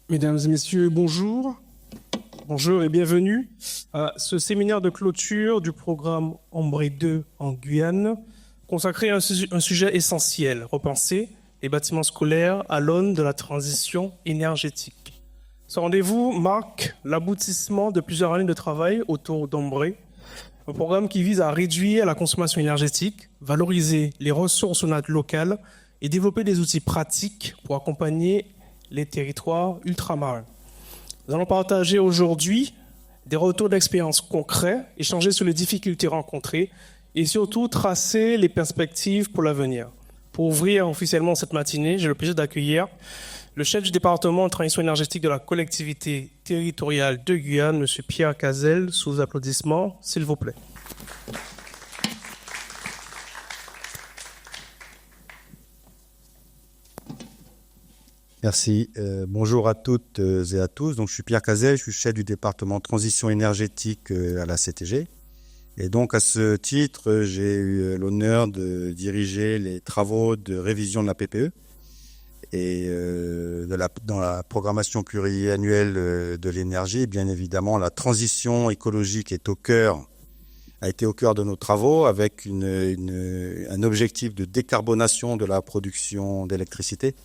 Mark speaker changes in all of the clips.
Speaker 1: Mesdames et messieurs, bonjour. Bonjour et bienvenue à ce séminaire de clôture du programme Ombré 2 en Guyane, consacré à un sujet essentiel, repenser les bâtiments scolaires à l'aune de la transition énergétique. Ce rendez-vous marque l'aboutissement de plusieurs années de travail autour d'Ombré, un programme qui vise à réduire la consommation énergétique, valoriser les ressources locales et développer des outils pratiques pour accompagner les territoires ultramarins. Nous allons partager aujourd'hui des retours d'expérience concrets, échanger sur les difficultés rencontrées et surtout tracer les perspectives pour l'avenir. Pour ouvrir officiellement cette matinée, j'ai le plaisir d'accueillir le chef du département de transition énergétique de la collectivité territoriale de Guyane, M. Pierre Cazel, sous applaudissements, s'il vous plaît.
Speaker 2: Merci. Bonjour à toutes et à tous. Donc, je suis Pierre Cazel, je suis chef du département transition énergétique à la CTG. Et donc, à ce titre, j'ai eu l'honneur de diriger les travaux de révision de la PPE et dans la programmation pluriannuelle de l'énergie. Bien évidemment, la transition écologique a été au cœur de nos travaux avec un objectif de décarbonation de la production d'électricité.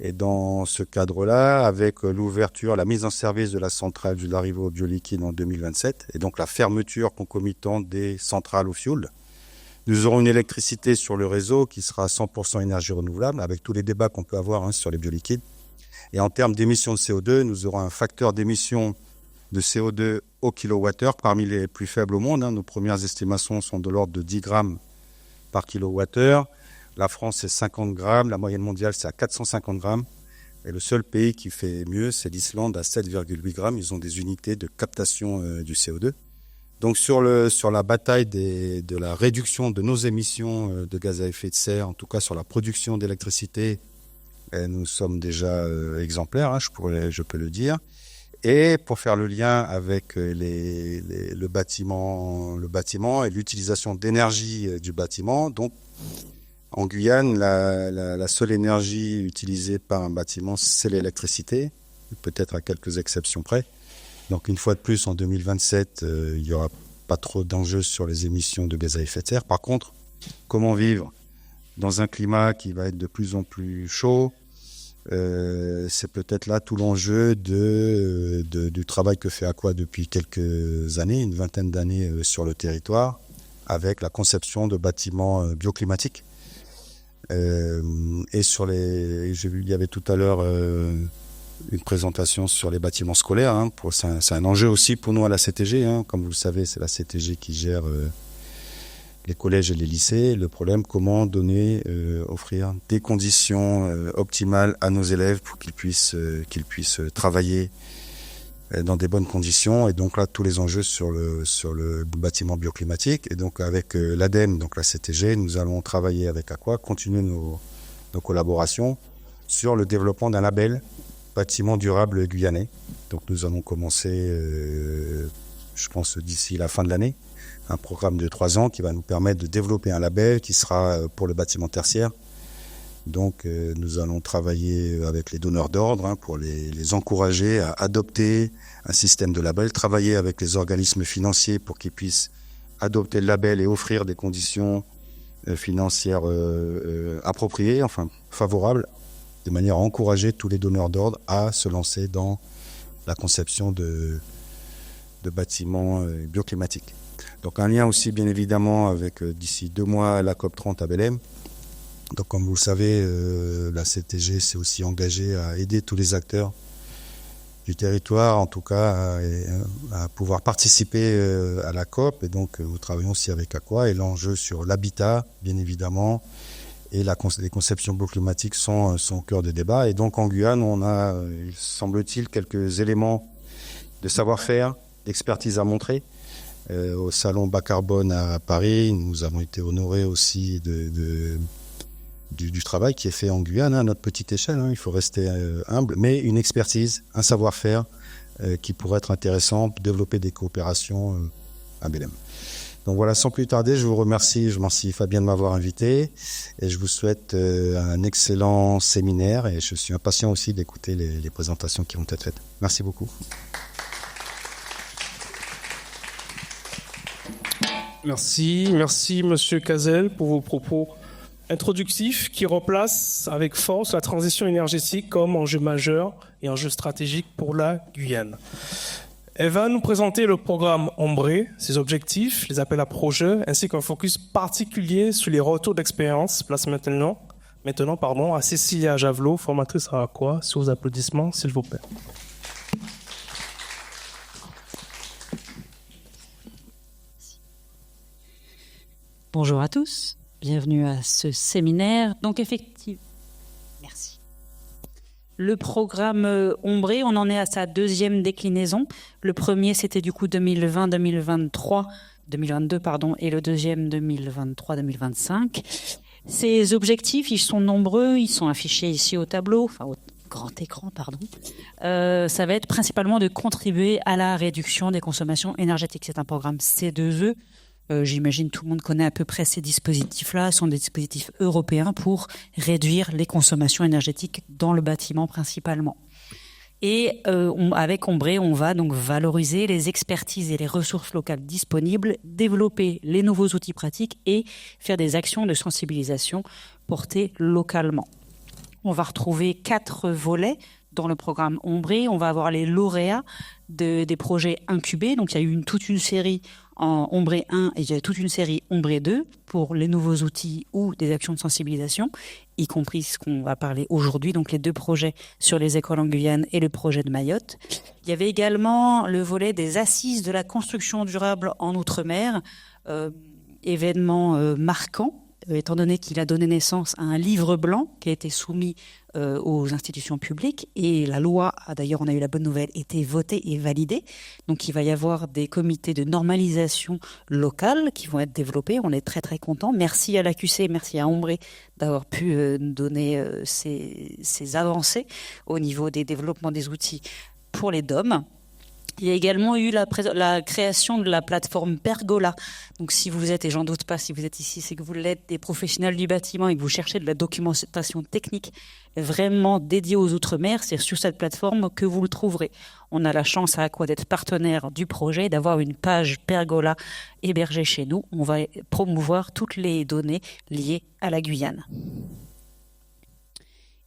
Speaker 2: Et dans ce cadre-là, avec l'ouverture, la mise en service de la centrale du Larivot au bioliquide en 2027, et donc la fermeture concomitante des centrales au fioul, nous aurons une électricité sur le réseau qui sera à 100% énergie renouvelable, avec tous les débats qu'on peut avoir sur les bioliquides. Et en termes d'émissions de CO2, nous aurons un facteur d'émission de CO2 au kilowattheure parmi les plus faibles au monde. Nos premières estimations sont de l'ordre de 10 grammes par kilowattheure. La France, c'est 50 grammes. La moyenne mondiale, c'est à 450 grammes. Et le seul pays qui fait mieux, c'est l'Islande, à 7,8 grammes. Ils ont des unités de captation du CO2. Donc, sur la bataille de la réduction de nos émissions de gaz à effet de serre, en tout cas sur la production d'électricité, nous sommes déjà exemplaires, je peux le dire. Et pour faire le lien avec le bâtiment et l'utilisation d'énergie du bâtiment, donc, en Guyane, la seule énergie utilisée par un bâtiment, c'est l'électricité, peut-être à quelques exceptions près. Donc, une fois de plus, en 2027, il n'y aura pas trop d'enjeux sur les émissions de gaz à effet de serre. Par contre, comment vivre dans un climat qui va être de plus en plus chaud? C'est peut-être là tout l'enjeu du travail que fait Aqua depuis quelques années, une vingtaine d'années sur le territoire, avec la conception de bâtiments bioclimatiques. Et j'ai vu, il y avait tout à l'heure une présentation sur les bâtiments scolaires. C'est un enjeu aussi pour nous à la CTG. Comme vous le savez, c'est la CTG qui gère les collèges et les lycées. Le problème, comment offrir des conditions optimales à nos élèves pour qu'ils puissent travailler dans des bonnes conditions. Et donc là, tous les enjeux sur le bâtiment bioclimatique. Et donc avec l'ADEME, donc la CTG, nous allons travailler avec Aqua, continuer nos collaborations sur le développement d'un label bâtiment durable guyanais. Donc nous allons commencer, je pense d'ici la fin de l'année, un programme de 3 ans qui va nous permettre de développer un label qui sera pour le bâtiment tertiaire. Donc, nous allons travailler avec les donneurs d'ordre pour les encourager à adopter un système de label, travailler avec les organismes financiers pour qu'ils puissent adopter le label et offrir des conditions financières appropriées, favorables, de manière à encourager tous les donneurs d'ordre à se lancer dans la conception de bâtiments bioclimatiques. Donc, un lien aussi, bien évidemment, avec d'ici 2 mois la COP30 à Belém. Donc, comme vous le savez, la CTG s'est aussi engagée à aider tous les acteurs du territoire, en tout cas, à pouvoir participer à la COP. Et donc, nous travaillons aussi avec Aqua. Et l'enjeu sur l'habitat, bien évidemment, et les conceptions bioclimatiques sont au cœur des débats. Et donc, en Guyane, on a, il semble-t-il, quelques éléments de savoir-faire, d'expertise à montrer. Au salon Bas Carbone à Paris, nous avons été honorés aussi du travail qui est fait en Guyane, à notre petite échelle, il faut rester humble, mais une expertise, un savoir-faire qui pourrait être intéressant pour développer des coopérations à Belém. Donc voilà, sans plus tarder, je vous remercie Fabien de m'avoir invité et je vous souhaite un excellent séminaire et je suis impatient aussi d'écouter les présentations qui vont être faites. Merci beaucoup.
Speaker 1: Merci Monsieur Cazel pour vos propos introductifs qui replacent avec force la transition énergétique comme enjeu majeur et enjeu stratégique pour la Guyane. Elle va nous présenter le programme Ombré, ses objectifs, les appels à projets, ainsi qu'un focus particulier sur les retours d'expérience. Place maintenant à Cécilia Javelot, formatrice à Aqua, sur vos applaudissements, s'il vous plaît.
Speaker 3: Bonjour à tous, bienvenue à ce séminaire. Donc effectivement, merci. Le programme Ombré, on en est à sa deuxième déclinaison. Le premier, c'était du coup 2022 pardon, et le deuxième 2023-2025. Ces objectifs, ils sont nombreux, ils sont affichés ici au tableau, enfin au grand écran, pardon. Ça va être principalement de contribuer à la réduction des consommations énergétiques. C'est un programme C2E. J'imagine tout le monde connaît à peu près ces dispositifs-là. Ce sont des dispositifs européens pour réduire les consommations énergétiques dans le bâtiment principalement. Et avec Ombré, on va donc valoriser les expertises et les ressources locales disponibles, développer les nouveaux outils pratiques et faire des actions de sensibilisation portées localement. On va retrouver 4 volets dans le programme Ombré. On va avoir les lauréats des projets incubés. Donc il y a eu toute une série en Ombré 1 et il y a toute une série Ombré 2 pour les nouveaux outils ou des actions de sensibilisation, y compris ce qu'on va parler aujourd'hui, donc les 2 projets sur les écoles en Guyane et le projet de Mayotte. Il y avait également le volet des assises de la construction durable en Outre-mer, événement marquant, étant donné qu'il a donné naissance à un livre blanc qui a été soumis aux institutions publiques, et la loi a d'ailleurs, on a eu la bonne nouvelle, été votée et validée. Donc il va y avoir des comités de normalisation locale qui vont être développés. On est très très contents. Merci à l'AQC, merci à Ombré d'avoir pu nous donner ces avancées au niveau des développements des outils pour les DOM. Il y a également eu la création de la plateforme Pergola. Donc si vous êtes, et j'en doute pas si vous êtes ici, c'est que vous l'êtes, des professionnels du bâtiment et que vous cherchez de la documentation technique vraiment dédiée aux Outre-mer, c'est sur cette plateforme que vous le trouverez. On a la chance à Aqua d'être partenaire du projet, d'avoir une page Pergola hébergée chez nous. On va promouvoir toutes les données liées à la Guyane.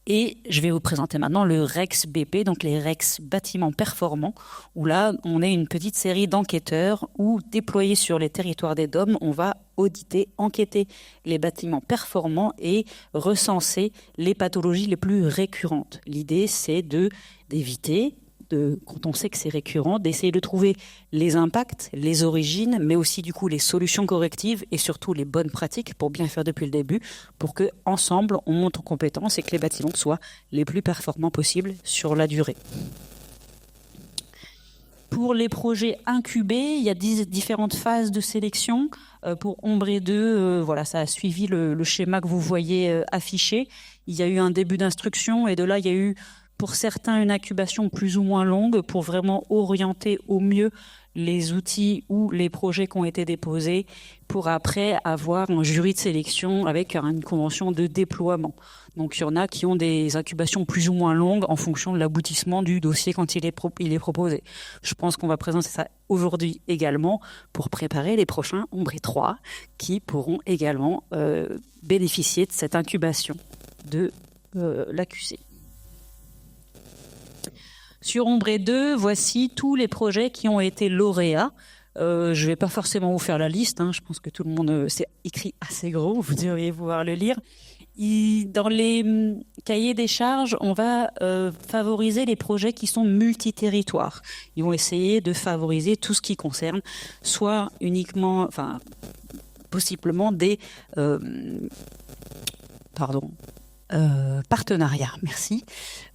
Speaker 3: Et je vais vous présenter maintenant le REX BP, donc les REX bâtiments performants, où là, on est une petite série d'enquêteurs où, déployés sur les territoires des DOM, on va auditer, enquêter les bâtiments performants et recenser les pathologies les plus récurrentes. L'idée, c'est d'éviter, quand on sait que c'est récurrent, d'essayer de trouver les impacts, les origines, mais aussi du coup les solutions correctives et surtout les bonnes pratiques pour bien faire depuis le début, pour que ensemble on monte en compétences et que les bâtiments soient les plus performants possibles sur la durée. Pour les projets incubés, il y a différentes phases de sélection. Pour Ombré 2, voilà, ça a suivi le schéma que vous voyez affiché. Il y a eu un début d'instruction et de là il y a eu pour certains une incubation plus ou moins longue pour vraiment orienter au mieux les outils ou les projets qui ont été déposés pour après avoir un jury de sélection avec une convention de déploiement. Donc il y en a qui ont des incubations plus ou moins longues en fonction de l'aboutissement du dossier quand il est proposé. Je pense qu'on va présenter ça aujourd'hui également pour préparer les prochains Ombré 3 qui pourront également bénéficier de cette incubation de l'AQC. Sur Ombré 2, voici tous les projets qui ont été lauréats. Je ne vais pas forcément vous faire la liste, je pense que tout le monde, c'est écrit assez gros, vous devriez pouvoir le lire. Dans les cahiers des charges, on va favoriser les projets qui sont multiterritoires. Ils vont essayer de favoriser tout ce qui concerne soit uniquement, enfin, possiblement des... partenariats, merci,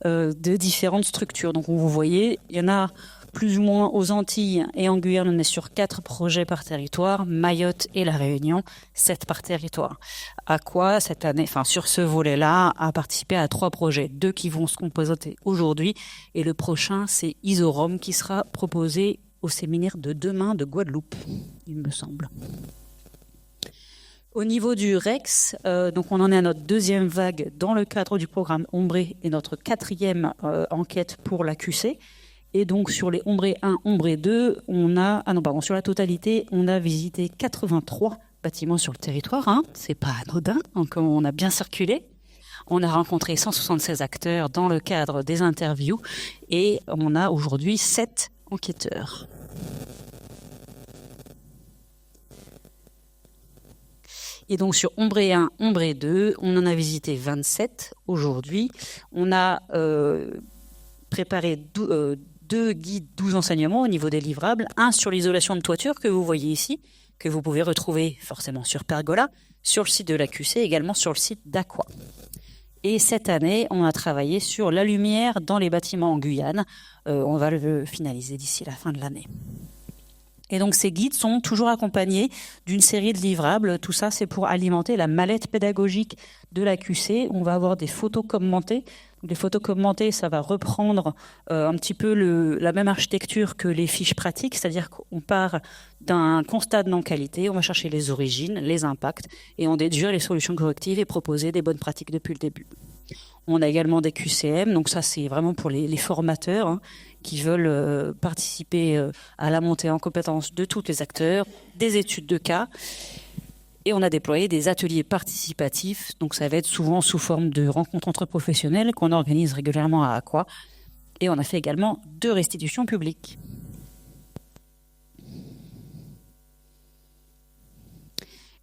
Speaker 3: de différentes structures. Donc vous voyez, il y en a plus ou moins aux Antilles et en Guyane, on est sur 4 projets par territoire, Mayotte et La Réunion, 7 par territoire. Aqua, cette année, enfin sur ce volet-là, a participé à 3 projets, 2 qui vont se composer aujourd'hui et le prochain c'est Isorom qui sera proposé au séminaire de demain de Guadeloupe, il me semble. Au niveau du REX, donc on en est à notre deuxième vague dans le cadre du programme Ombré et notre quatrième enquête pour la QC. Et donc sur les Ombré 1, Ombré 2, sur la totalité, on a visité 83 bâtiments sur le territoire. Hein. C'est pas anodin, on a bien circulé. On a rencontré 176 acteurs dans le cadre des interviews et on a aujourd'hui 7 enquêteurs. Et donc sur Ombré 1, Ombré 2, on en a visité 27 aujourd'hui. On a préparé 2 guides, 12 enseignements au niveau des livrables. Un sur l'isolation de toiture que vous voyez ici, que vous pouvez retrouver forcément sur Pergola, sur le site de la QC, également sur le site d'Aqua. Et cette année, on a travaillé sur la lumière dans les bâtiments en Guyane. On va le finaliser d'ici la fin de l'année. Et donc ces guides sont toujours accompagnés d'une série de livrables. Tout ça, c'est pour alimenter la mallette pédagogique de la QC. On va avoir des photos commentées. Les photos commentées, ça va reprendre un petit peu la même architecture que les fiches pratiques, c'est-à-dire qu'on part d'un constat de non-qualité, on va chercher les origines, les impacts, et on déduire les solutions correctives et proposer des bonnes pratiques depuis le début. On a également des QCM, donc ça c'est vraiment pour les formateurs hein, qui veulent participer à la montée en compétences de tous les acteurs, des études de cas. Et on a déployé des ateliers participatifs, donc ça va être souvent sous forme de rencontres entre professionnels qu'on organise régulièrement à Aqua. Et on a fait également 2 restitutions publiques.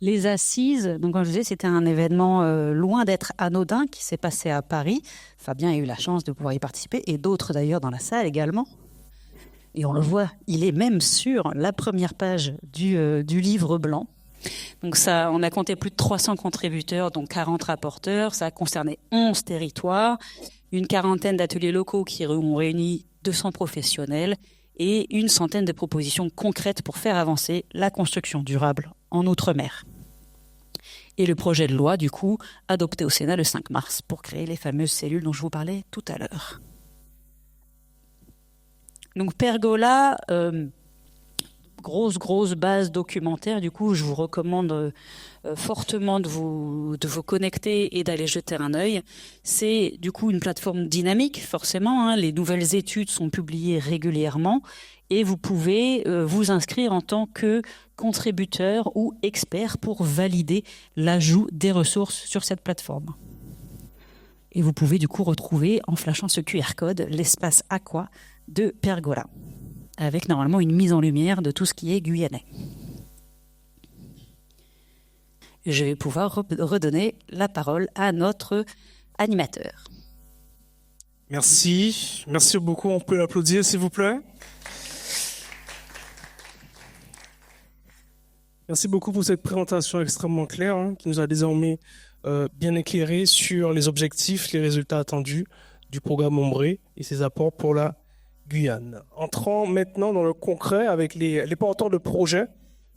Speaker 3: Les assises, donc comme je disais, c'était un événement loin d'être anodin qui s'est passé à Paris. Fabien a eu la chance de pouvoir y participer et d'autres d'ailleurs dans la salle également. Et on le voit, il est même sur la première page du livre blanc. Donc ça, on a compté plus de 300 contributeurs, dont 40 rapporteurs. Ça a concerné 11 territoires, une quarantaine d'ateliers locaux qui ont réuni 200 professionnels et une centaine de propositions concrètes pour faire avancer la construction durable en Outre-mer. Et le projet de loi, du coup, adopté au Sénat le 5 mars pour créer les fameuses cellules dont je vous parlais tout à l'heure. Donc Pergola... grosse base documentaire. Du coup, je vous recommande fortement de vous connecter et d'aller jeter un œil. C'est du coup une plateforme dynamique, forcément. Hein. Les nouvelles études sont publiées régulièrement et vous pouvez vous inscrire en tant que contributeur ou expert pour valider l'ajout des ressources sur cette plateforme. Et vous pouvez du coup retrouver, en flashant ce QR code, l'espace Aqua de Pergola, avec normalement une mise en lumière de tout ce qui est guyanais. Je vais pouvoir redonner la parole à notre animateur.
Speaker 1: Merci. Merci beaucoup. On peut l'applaudir, s'il vous plaît. Merci beaucoup pour cette présentation extrêmement claire hein, qui nous a désormais bien éclairé sur les objectifs, les résultats attendus du programme Ombré et ses apports pour la Guyane. Entrons maintenant dans le concret avec les porteurs de projets.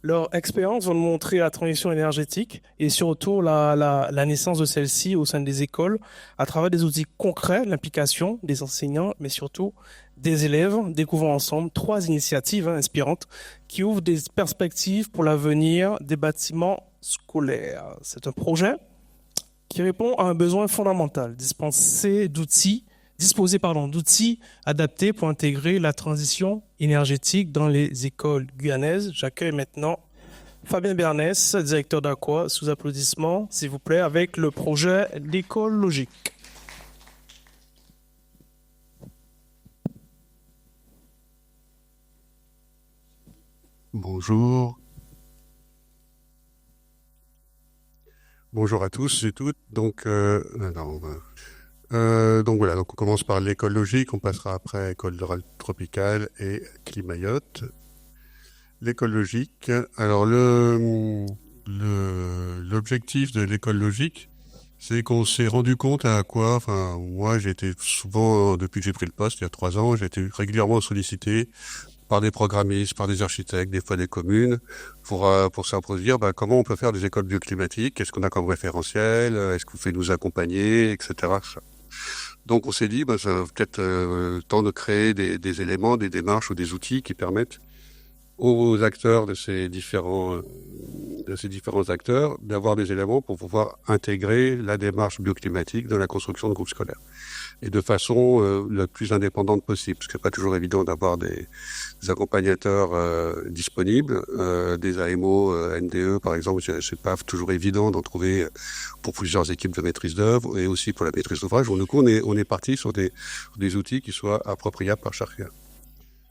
Speaker 1: Leur expérience va nous montrer la transition énergétique et surtout la naissance de celle-ci au sein des écoles à travers des outils concrets, l'implication des enseignants, mais surtout des élèves. Découvrons ensemble 3 initiatives inspirantes qui ouvrent des perspectives pour l'avenir des bâtiments scolaires. C'est un projet qui répond à un besoin fondamental, disposer d'outils adaptés pour intégrer la transition énergétique dans les écoles guyanaises. J'accueille maintenant Fabien Bernès, directeur d'Aqua, sous applaudissements, s'il vous plaît, avec le projet L'école logique.
Speaker 4: Bonjour. Bonjour à tous et toutes. Donc voilà, donc on commence par l'école logique, on passera après école tropicale et climayote. L'école logique. Alors l'objectif de l'école logique, c'est qu'on s'est rendu compte à quoi, enfin moi j'ai été souvent, depuis que j'ai pris le poste il y a 3 ans, j'ai été régulièrement sollicité par des programmistes, par des architectes, des fois des communes, pour s'imposer comment on peut faire des écoles bioclimatiques, qu'est-ce qu'on a comme référentiel, est-ce que vous pouvez nous accompagner, etc. Donc on s'est dit, ça va peut-être temps de créer des éléments, des démarches ou des outils qui permettent aux acteurs de ces différents acteurs d'avoir des éléments pour pouvoir intégrer la démarche bioclimatique dans la construction de groupes scolaires et de façon la plus indépendante possible, parce que c'est pas toujours évident d'avoir des accompagnateurs disponibles, des AMO, NDE par exemple, c'est pas toujours évident d'en trouver pour plusieurs équipes de maîtrise d'œuvre et aussi pour la maîtrise d'ouvrage. Donc du coup on est parti sur des outils qui soient appropriables par chacun.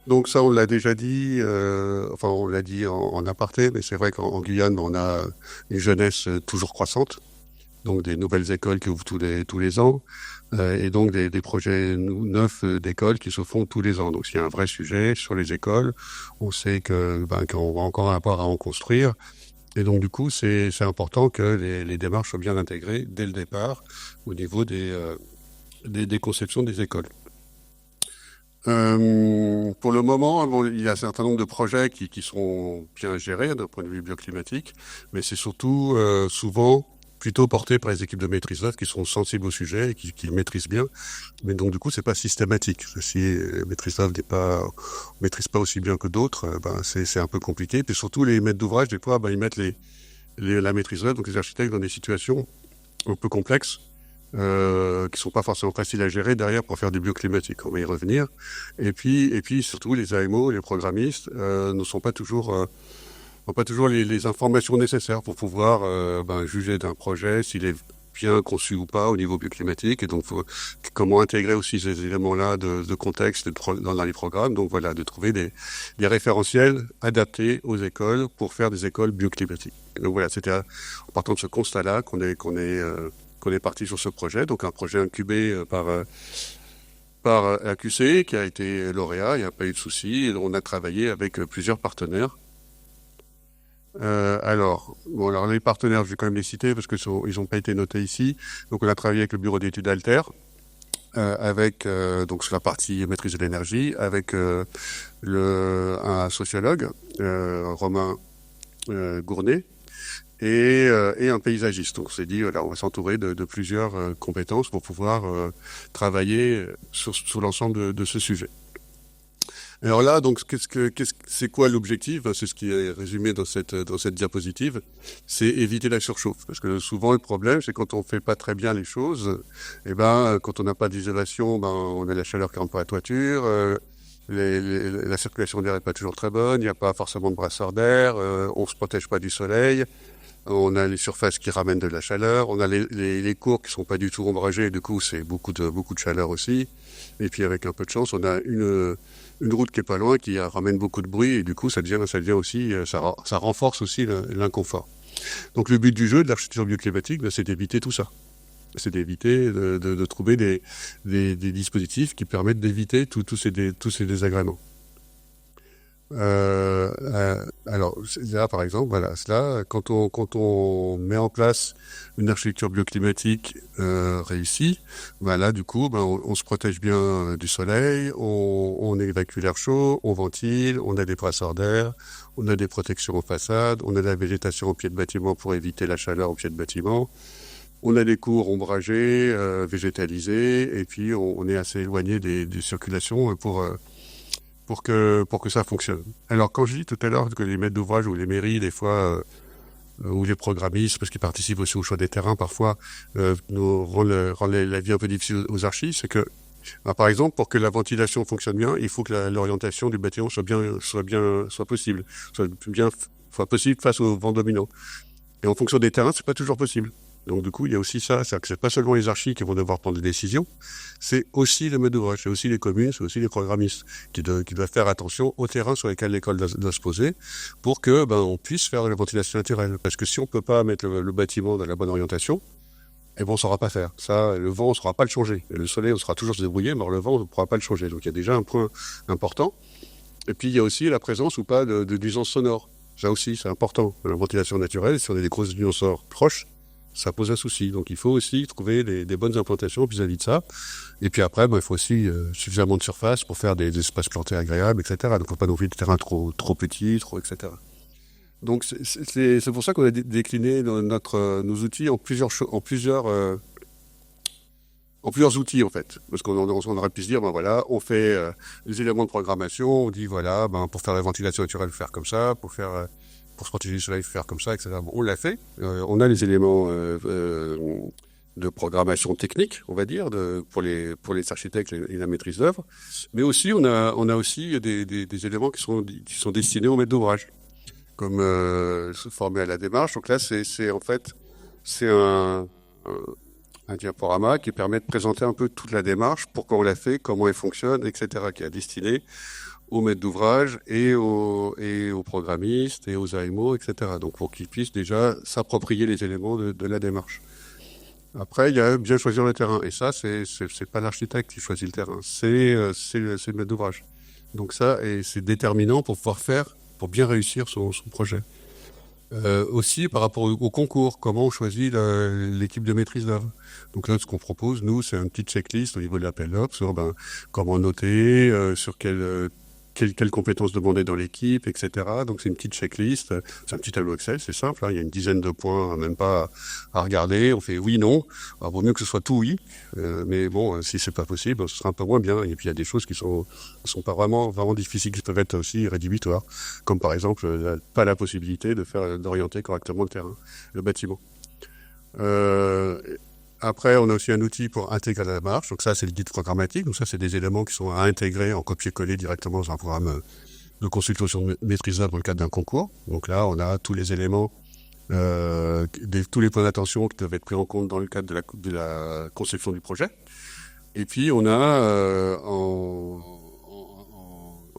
Speaker 4: Donc ça, on l'a déjà dit, on l'a dit en aparté, mais c'est vrai qu'en Guyane, on a une jeunesse toujours croissante, donc des nouvelles écoles qui ouvrent tous les ans, et donc des projets neufs d'écoles qui se font tous les ans. Donc il y a un vrai sujet sur les écoles. On sait qu'on va encore avoir à en construire, et donc du coup, c'est important que les démarches soient bien intégrées dès le départ au niveau des conceptions des écoles. Pour le moment, il y a un certain nombre de projets qui sont bien gérés d'un point de vue bioclimatique, mais c'est surtout souvent plutôt porté par les équipes de maîtrise d'œuvre qui sont sensibles au sujet et qui maîtrisent bien. Mais donc du coup, c'est pas systématique. Si maîtrise d'œuvre maîtrise pas aussi bien que d'autres, c'est un peu compliqué. Puis surtout, les maîtres d'ouvrage, des fois, ils mettent la maîtrise d'œuvre, donc les architectes, dans des situations un peu complexes. Qui sont pas forcément faciles à gérer derrière pour faire du bioclimatique. On va y revenir. Et puis surtout les AMO, les programmistes ne sont pas toujours n'ont pas toujours les informations nécessaires pour pouvoir juger d'un projet s'il est bien conçu ou pas au niveau bioclimatique. Et donc comment intégrer aussi ces éléments-là de contexte dans les programmes. Donc voilà, de trouver des référentiels adaptés aux écoles pour faire des écoles bioclimatiques. Et donc voilà, c'était en partant de ce constat-là qu'on est parti sur ce projet, donc un projet incubé par AQC qui a été lauréat, il n'y a pas eu de souci, et on a travaillé avec plusieurs partenaires. Alors les partenaires, je vais quand même les citer parce que ils n'ont pas été notés ici. Donc on a travaillé avec le bureau d'études Alter, avec donc sur la partie maîtrise de l'énergie, avec un sociologue, Romain Gournet, et un paysagiste. Donc on s'est dit, on va s'entourer de plusieurs compétences pour pouvoir travailler sur l'ensemble de ce sujet. Alors là, donc c'est quoi l'objectif? C'est ce qui est résumé dans cette diapositive. C'est éviter la surchauffe, parce que souvent le problème, c'est quand on fait pas très bien les choses, quand on n'a pas d'isolation, on a la chaleur qui rentre par la toiture. La circulation d'air est pas toujours très bonne. Il n'y a pas forcément de brasseur d'air. On se protège pas du soleil. On a les surfaces qui ramènent de la chaleur. On a les cours qui sont pas du tout ombragés. Du coup, c'est beaucoup de chaleur aussi. Et puis, avec un peu de chance, on a une route qui est pas loin, qui ramène beaucoup de bruit. Et du coup, ça devient aussi, ça renforce aussi l'inconfort. Donc, le but du jeu de l'architecture bioclimatique, c'est d'éviter tout ça. C'est d'éviter de trouver des dispositifs qui permettent d'éviter tous ces désagréments. Alors là, par exemple, voilà, quand on met en place une architecture bioclimatique réussie, là, du coup, on se protège bien du soleil, on évacue l'air chaud, on ventile, on a des brasseurs d'air, on a des protections aux façades, on a de la végétation au pied de bâtiment pour éviter la chaleur au pied de bâtiment. On a des cours ombragés, végétalisés, et puis on est assez éloigné des circulations pour que ça fonctionne. Alors quand je dis tout à l'heure que les maîtres d'ouvrage ou les mairies, des fois, ou les programmistes, parce qu'ils participent aussi au choix des terrains parfois, nous rendent la vie un peu difficile aux archis, c'est que, par exemple, pour que la ventilation fonctionne bien, il faut que l'orientation du bâtiment soit possible, soit possible face au vent dominant. Et en fonction des terrains, c'est pas toujours possible. Donc du coup, il y a aussi ça, c'est-à-dire que c'est pas seulement les archis qui vont devoir prendre des décisions, c'est aussi les maîtres d'ouvrage, c'est aussi les communes, c'est aussi les programmistes qui doivent faire attention aux terrains sur lesquels l'école doit se poser pour que on puisse faire la ventilation naturelle. Parce que si on peut pas mettre le bâtiment dans la bonne orientation, on saura pas faire. Ça, le vent, on saura pas le changer. Et le soleil, on sera toujours se débrouiller, mais le vent, on ne pourra pas le changer. Donc il y a déjà un point important. Et puis il y a aussi la présence ou pas de nuisances sonores. Ça aussi, c'est important. La ventilation naturelle, si on a des grosses nuisances sonores proches, ça pose un souci. Donc il faut aussi trouver des bonnes implantations vis-à-vis de ça. Et puis après, il faut aussi suffisamment de surface pour faire des espaces plantés agréables, etc. Donc il ne faut pas non plus des terrains trop petits, etc. Donc c'est pour ça qu'on a décliné nos outils en plusieurs en plusieurs outils en fait, parce qu'on aurait pu se dire ben voilà, on fait les éléments de programmation, on dit voilà, ben pour faire la ventilation naturelle, faire comme ça, pour se protéger du soleil, faire comme ça, etc. Bon, on l'a fait. On a les éléments de programmation technique, on va dire, pour les architectes et la maîtrise d'œuvre, mais aussi on a aussi des éléments qui sont destinés aux maîtres d'ouvrage, comme se former à la démarche. Donc là, c'est en fait un diaporama qui permet de présenter un peu toute la démarche, pourquoi on l'a fait, comment elle fonctionne, etc., qui est destiné aux maîtres d'ouvrage et aux programmistes et aux AMO, etc. Donc pour qu'ils puissent déjà s'approprier les éléments de la démarche. Après, il y a bien choisir le terrain. Et ça, c'est pas l'architecte qui choisit le terrain, c'est le maître d'ouvrage. Donc ça, et c'est déterminant pour pour bien réussir son projet. Aussi par rapport au concours, comment on choisit l'équipe de maîtrise d'œuvre. Donc là, ce qu'on propose, nous, c'est une petite checklist au niveau de l'appel d'offres sur comment noter, sur quelles compétences demander dans l'équipe, etc. Donc c'est une petite checklist, c'est un petit tableau Excel, c'est simple, hein, il y a une dizaine de points, même pas à regarder, on fait oui, non. Alors vaut mieux que ce soit tout oui, mais bon, si c'est pas possible, ce sera un peu moins bien. Et puis il y a des choses qui sont pas vraiment difficiles, qui peuvent être aussi rédhibitoires, comme par exemple pas la possibilité d'orienter correctement le bâtiment. Après, on a aussi un outil pour intégrer la démarche. Donc ça, c'est le guide programmatique. Donc ça, c'est des éléments qui sont à intégrer en copier-coller directement dans un programme de consultation maîtrisable dans le cadre d'un concours. Donc là, on a tous les éléments, tous les points d'attention qui doivent être pris en compte dans le cadre de la conception du projet. Et puis, on a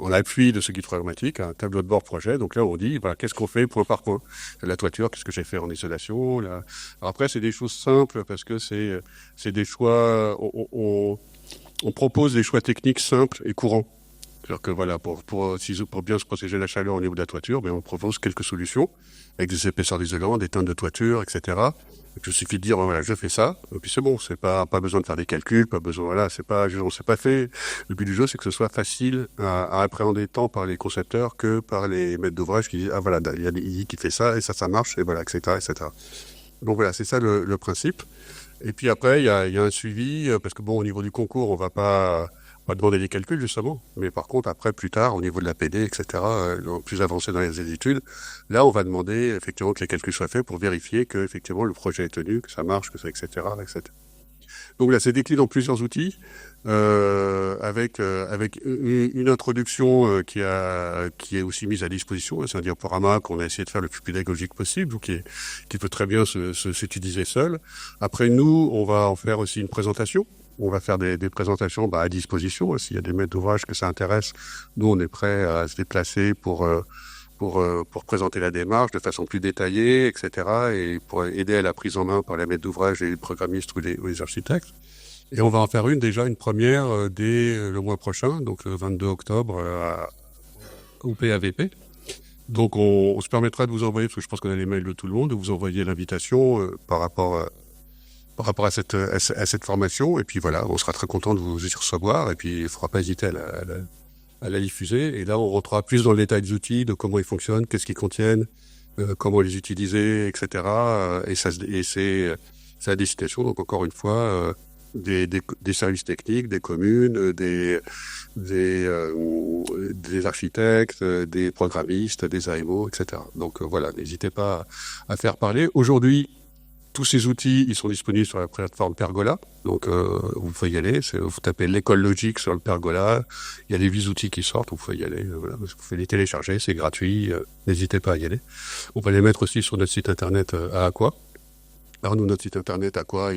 Speaker 4: en appui de ce guide programmatique, un tableau de bord projet. Donc là, on dit, voilà, qu'est-ce qu'on fait point par point? La toiture, qu'est-ce que j'ai fait en isolation? Alors après, c'est des choses simples parce que c'est des choix, on propose des choix techniques simples et courants. C'est-à-dire que voilà, pour bien se protéger de la chaleur au niveau de la toiture, on propose quelques solutions avec des épaisseurs d'isolant, des teintes de toiture, etc. Donc, il suffit de dire, voilà, je fais ça, et puis c'est bon, c'est pas besoin de faire des calculs, pas besoin, voilà, on s'est pas fait. Le but du jeu, c'est que ce soit facile à appréhender tant par les concepteurs que par les maîtres d'ouvrage qui disent, ah voilà, il y a des qui fait ça, et ça marche, et voilà, etc., etc. Donc voilà, c'est ça le principe. Et puis après, il y a un suivi, parce que bon, au niveau du concours, on va pas demander des calculs, justement. Mais par contre, après, plus tard, au niveau de la PD, etc., plus avancé dans les études, là, on va demander, effectivement, que les calculs soient faits pour vérifier que, effectivement, le projet est tenu, que ça marche, que ça, etc., etc. Donc là, c'est décliné dans plusieurs outils, avec une introduction qui est aussi mise à disposition. C'est un diaporama qu'on a essayé de faire le plus pédagogique possible, donc qui peut très bien s'utiliser seul. Après, nous, on va en faire aussi une présentation. On va faire des présentations à disposition. S'il y a des maîtres d'ouvrage que ça intéresse, nous, on est prêts à se déplacer pour présenter la démarche de façon plus détaillée, etc. et pour aider à la prise en main par les maîtres d'ouvrage et les programmistes ou les architectes. Et on va en faire une première dès le mois prochain, donc le 22 octobre au PAVP. Donc on se permettra de vous envoyer, parce que je pense qu'on a les mails de tout le monde, de vous envoyer l'invitation par rapport à cette formation. Et puis voilà, on sera très content de vous y recevoir. Et puis il ne faudra pas hésiter à la diffuser. Et là, on rentrera plus dans le détail des outils, de comment ils fonctionnent, qu'est-ce qu'ils contiennent, comment les utiliser, etc. Et c'est à destination, donc encore une fois, des services techniques, des communes, des architectes, des programmistes, des AMO, etc. Donc voilà, n'hésitez pas à faire parler. Aujourd'hui, tous ces outils, ils sont disponibles sur la plateforme Pergola. Donc, vous pouvez y aller. Vous tapez l'école logique sur le Pergola. Il y a les 8 outils qui sortent. Vous pouvez y aller. Voilà. Vous pouvez les télécharger. C'est gratuit. N'hésitez pas à y aller. On va les mettre aussi sur notre site internet à Aqua. Alors, nous, notre site internet Aqua,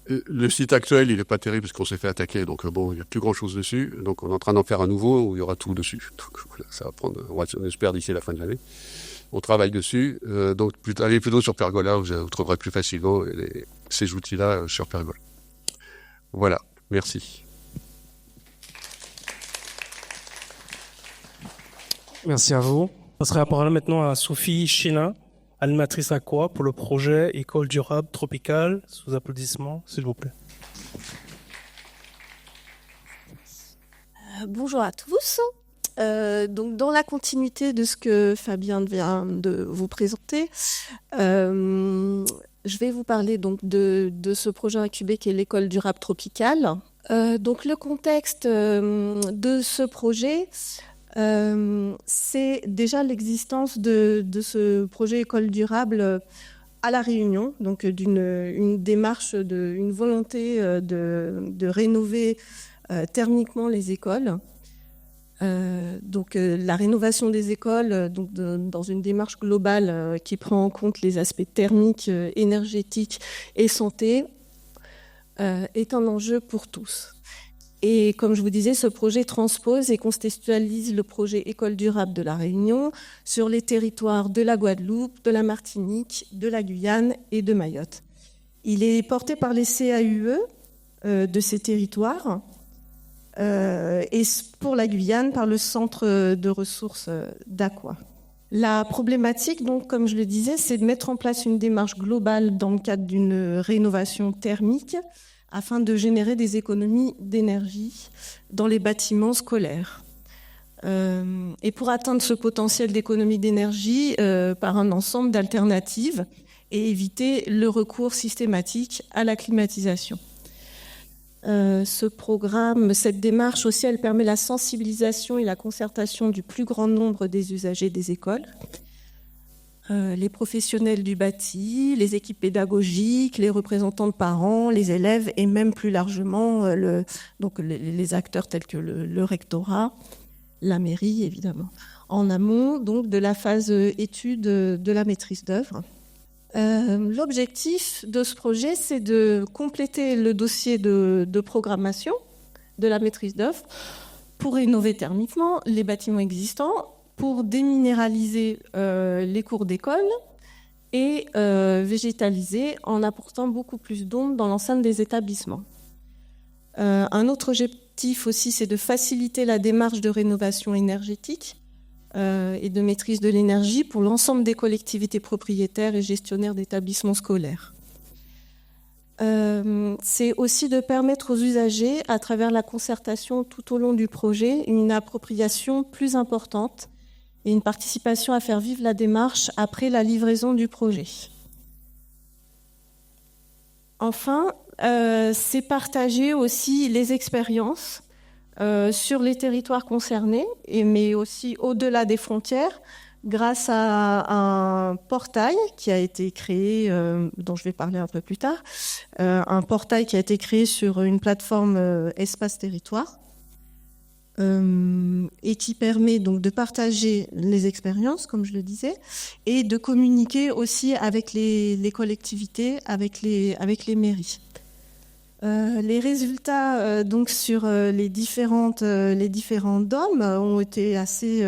Speaker 4: le site actuel, il est pas terrible parce qu'on s'est fait attaquer. Donc, bon, il n'y a plus grand chose dessus. Donc, on est en train d'en faire un nouveau où il y aura tout dessus. Donc, voilà, ça va prendre, on espère d'ici la fin de l'année. On travaille dessus, donc allez plutôt sur Pergola, vous trouverez plus facilement ces outils-là sur Pergola. Voilà, merci.
Speaker 1: Merci à vous. On passerait la parole maintenant à Sophie Chénin, animatrice Aqua pour le projet École durable tropicale. Sous applaudissements, s'il vous plaît.
Speaker 5: Bonjour à tous. Donc dans la continuité de ce que Fabien vient de vous présenter, je vais vous parler donc de ce projet incubé qui est l'école durable tropicale. Donc le contexte de ce projet, c'est déjà l'existence de ce projet école durable à La Réunion, donc une démarche, une volonté de rénover thermiquement les écoles. Donc la rénovation des écoles donc dans une démarche globale qui prend en compte les aspects thermiques, énergétiques et santé est un enjeu pour tous. Et comme je vous disais, ce projet transpose et contextualise le projet École durable de La Réunion sur les territoires de la Guadeloupe, de la Martinique, de la Guyane et de Mayotte. Il est porté par les CAUE de ces territoires et pour la Guyane par le Centre de ressources d'Aqua. La problématique, donc, comme je le disais, c'est de mettre en place une démarche globale dans le cadre d'une rénovation thermique afin de générer des économies d'énergie dans les bâtiments scolaires. Et pour atteindre ce potentiel d'économie d'énergie par un ensemble d'alternatives et éviter le recours systématique à la climatisation. Ce programme, cette démarche aussi, elle permet la sensibilisation et la concertation du plus grand nombre des usagers des écoles. Les professionnels du bâti, les équipes pédagogiques, les représentants de parents, les élèves et même plus largement les acteurs tels que le rectorat, la mairie évidemment, en amont donc de la phase étude de la maîtrise d'œuvre. L'objectif de ce projet, c'est de compléter le dossier de programmation de la maîtrise d'œuvre pour rénover thermiquement les bâtiments existants, pour déminéraliser les cours d'école et végétaliser en apportant beaucoup plus d'ombre dans l'enceinte des établissements. Un autre objectif aussi, c'est de faciliter la démarche de rénovation énergétique et de maîtrise de l'énergie pour l'ensemble des collectivités propriétaires et gestionnaires d'établissements scolaires. C'est aussi de permettre aux usagers, à travers la concertation tout au long du projet, une appropriation plus importante et une participation à faire vivre la démarche après la livraison du projet. Enfin, c'est partager aussi les expériences sur les territoires concernés, mais aussi au-delà des frontières, grâce à un portail qui a été créé, dont je vais parler un peu plus tard, un portail qui a été créé sur une plateforme Espace Territoire, et qui permet donc de partager les expériences, comme je le disais, et de communiquer aussi avec les collectivités, avec les mairies. Les résultats donc sur les différents DOM ont été assez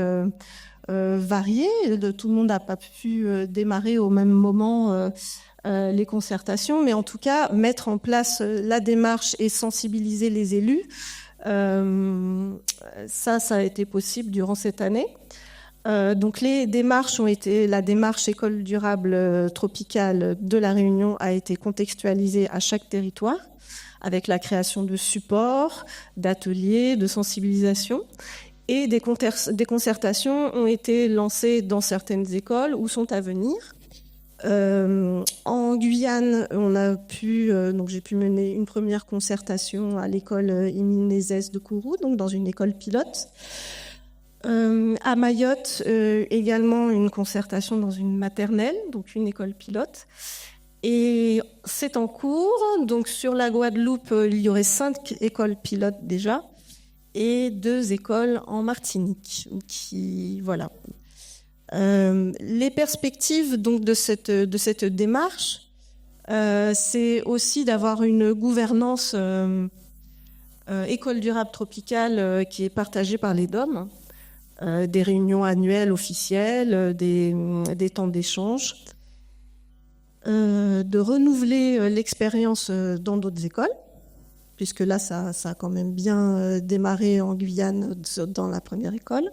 Speaker 5: variés. Tout le monde n'a pas pu démarrer au même moment les concertations, mais en tout cas mettre en place la démarche et sensibiliser les élus. Ça a été possible durant cette année. Donc les démarches ont été, la démarche école durable tropicale de La Réunion a été contextualisée à chaque territoire avec la création de supports, d'ateliers, de sensibilisation. Et des concertations ont été lancées dans certaines écoles ou sont à venir. En Guyane, j'ai pu mener une première concertation à l'école Émile Nézès de Kourou, donc dans une école pilote. À Mayotte, également une concertation dans une maternelle, donc une école pilote. Et c'est en cours. Donc sur la Guadeloupe, il y aurait 5 écoles pilotes déjà et 2 écoles en Martinique. Voilà. Les perspectives donc de cette démarche, c'est aussi d'avoir une gouvernance école durable tropicale qui est partagée par les DOM, des réunions annuelles officielles, des temps d'échange, de renouveler l'expérience dans d'autres écoles, puisque là ça a quand même bien démarré en Guyane dans la première école.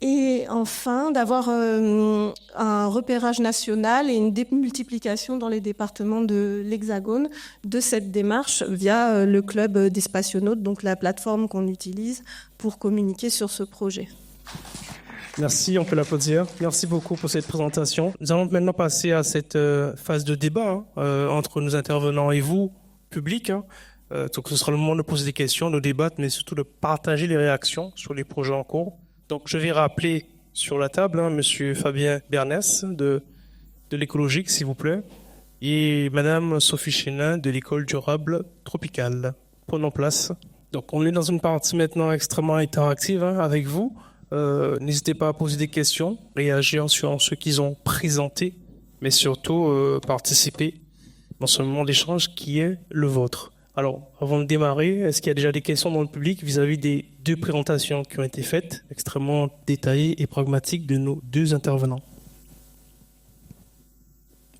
Speaker 5: Et enfin, d'avoir un repérage national et une démultiplication dans les départements de l'Hexagone de cette démarche via le club des spationautes, donc la plateforme qu'on utilise pour communiquer sur ce projet.
Speaker 1: Merci, on peut l'applaudir. Merci beaucoup pour cette présentation. Nous allons maintenant passer à cette phase de débat entre nos intervenants et vous, public. Donc ce sera le moment de poser des questions, de débattre, mais surtout de partager les réactions sur les projets en cours. Donc je vais rappeler sur la table Monsieur Fabien Bernès de l'écologique, s'il vous plaît, et Madame Sophie Chénin de l'école durable tropicale. Prenons place. Donc on est dans une partie maintenant extrêmement interactive avec vous. N'hésitez pas à poser des questions, réagir sur ce qu'ils ont présenté, mais surtout participer dans ce moment d'échange qui est le vôtre. Alors, avant de démarrer, est-ce qu'il y a déjà des questions dans le public vis-à-vis des deux présentations qui ont été faites, extrêmement détaillées et pragmatiques de nos deux intervenants?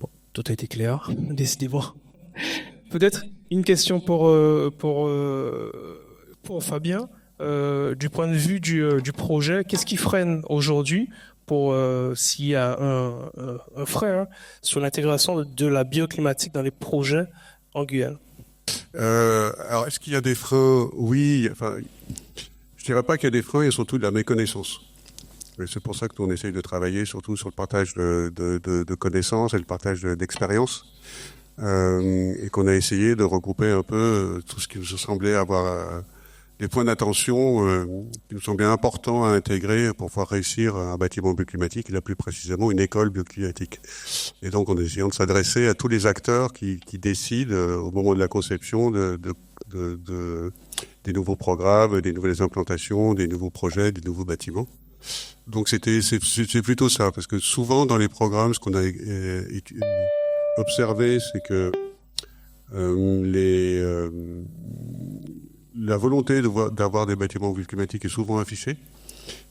Speaker 1: Bon, tout a été clair, décidez-vous. Peut-être une question pour Fabien. Du point de vue du projet, qu'est-ce qui freine aujourd'hui pour s'il y a un frein sur l'intégration de la bioclimatique dans les projets en Guyane?
Speaker 4: Alors, est-ce qu'il y a des freins? Oui, enfin, je dirais pas qu'il y a des freins, il y a surtout de la méconnaissance. Et c'est pour ça que nous, on essaye de travailler surtout sur le partage de connaissances et le partage d'expériences. Et qu'on a essayé de regrouper un peu tout ce qui nous semblait avoir des points d'attention qui nous semblaient importants à intégrer pour pouvoir réussir un bâtiment bioclimatique, et là plus précisément une école bioclimatique. Et donc en essayant de s'adresser à tous les acteurs qui décident au moment de la conception des nouveaux programmes, des nouvelles implantations, des nouveaux projets, des nouveaux bâtiments. Donc c'est plutôt ça, parce que souvent dans les programmes, ce qu'on a observé, c'est que la volonté d'avoir des bâtiments bioclimatiques est souvent affichée,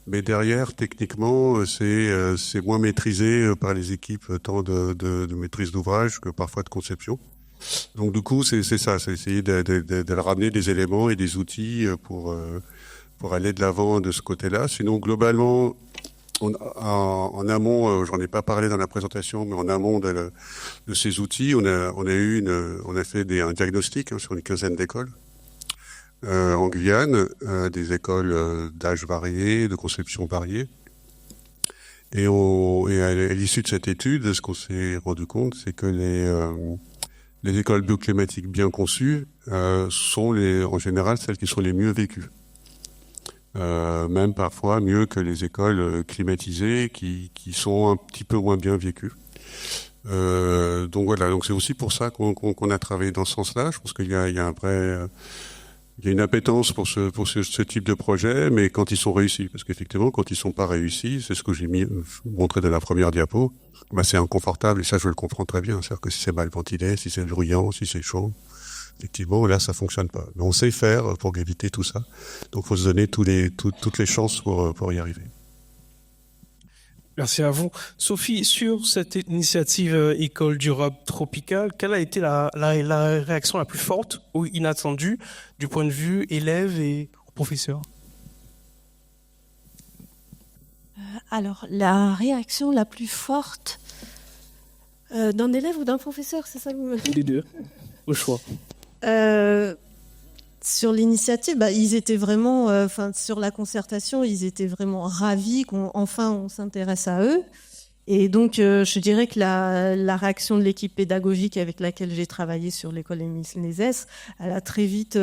Speaker 4: mais derrière, techniquement, c'est moins maîtrisé par les équipes, tant de maîtrise d'ouvrage que parfois de conception. Donc du coup, c'est ça, c'est essayer de ramener des éléments et des outils pour aller de l'avant de ce côté-là. Sinon, globalement, en amont, j'en ai pas parlé dans la présentation, mais en amont de ces outils, on a fait un diagnostic sur une quinzaine d'écoles. En Guyane, des écoles d'âge variés, de conception variée. Et à l'issue de cette étude, ce qu'on s'est rendu compte, c'est que les écoles bioclimatiques bien conçues sont en général celles qui sont les mieux vécues. Même parfois mieux que les écoles climatisées qui sont un petit peu moins bien vécues. Donc voilà, donc c'est aussi pour ça qu'on a travaillé dans ce sens-là. Je pense qu'il y a un vrai... Il y a une appétence pour ce type de projet, mais quand ils sont réussis, parce qu'effectivement, quand ils sont pas réussis, c'est ce que j'ai montré dans la première diapo, c'est inconfortable, et ça, je le comprends très bien. C'est-à-dire que si c'est mal ventilé, si c'est bruyant, si c'est chaud, effectivement, là, ça fonctionne pas. Mais on sait faire pour éviter tout ça. Donc, faut se donner toutes les chances pour y arriver.
Speaker 1: Merci à vous. Sophie, sur cette initiative École durable tropicale, quelle a été la réaction la plus forte ou inattendue du point de vue élèves et professeurs?
Speaker 5: Alors, la réaction la plus forte d'un élève ou d'un professeur, c'est ça que vous me dites?
Speaker 1: Les deux, au choix.
Speaker 5: Sur l'initiative, ils étaient vraiment, sur la concertation, ils étaient vraiment ravis qu'enfin on s'intéresse à eux. Et donc, je dirais que la réaction de l'équipe pédagogique avec laquelle j'ai travaillé sur l'école Émile Nézès, elle a très vite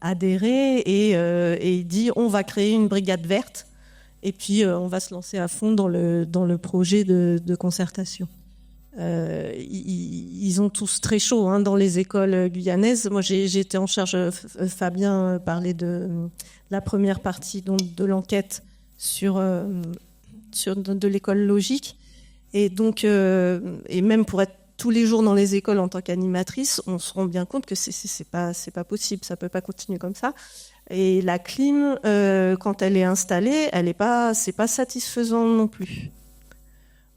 Speaker 5: adhéré et dit on va créer une brigade verte et puis on va se lancer à fond dans le projet de concertation. Ils ont tous très chaud dans les écoles guyanaises. Moi, j'étais en charge. Fabien parlait de la première partie de l'enquête sur de l'école logique. Et donc, et même pour être tous les jours dans les écoles en tant qu'animatrice, on se rend bien compte que c'est pas possible, ça peut pas continuer comme ça. Et la clim, quand elle est installée, c'est pas satisfaisant non plus.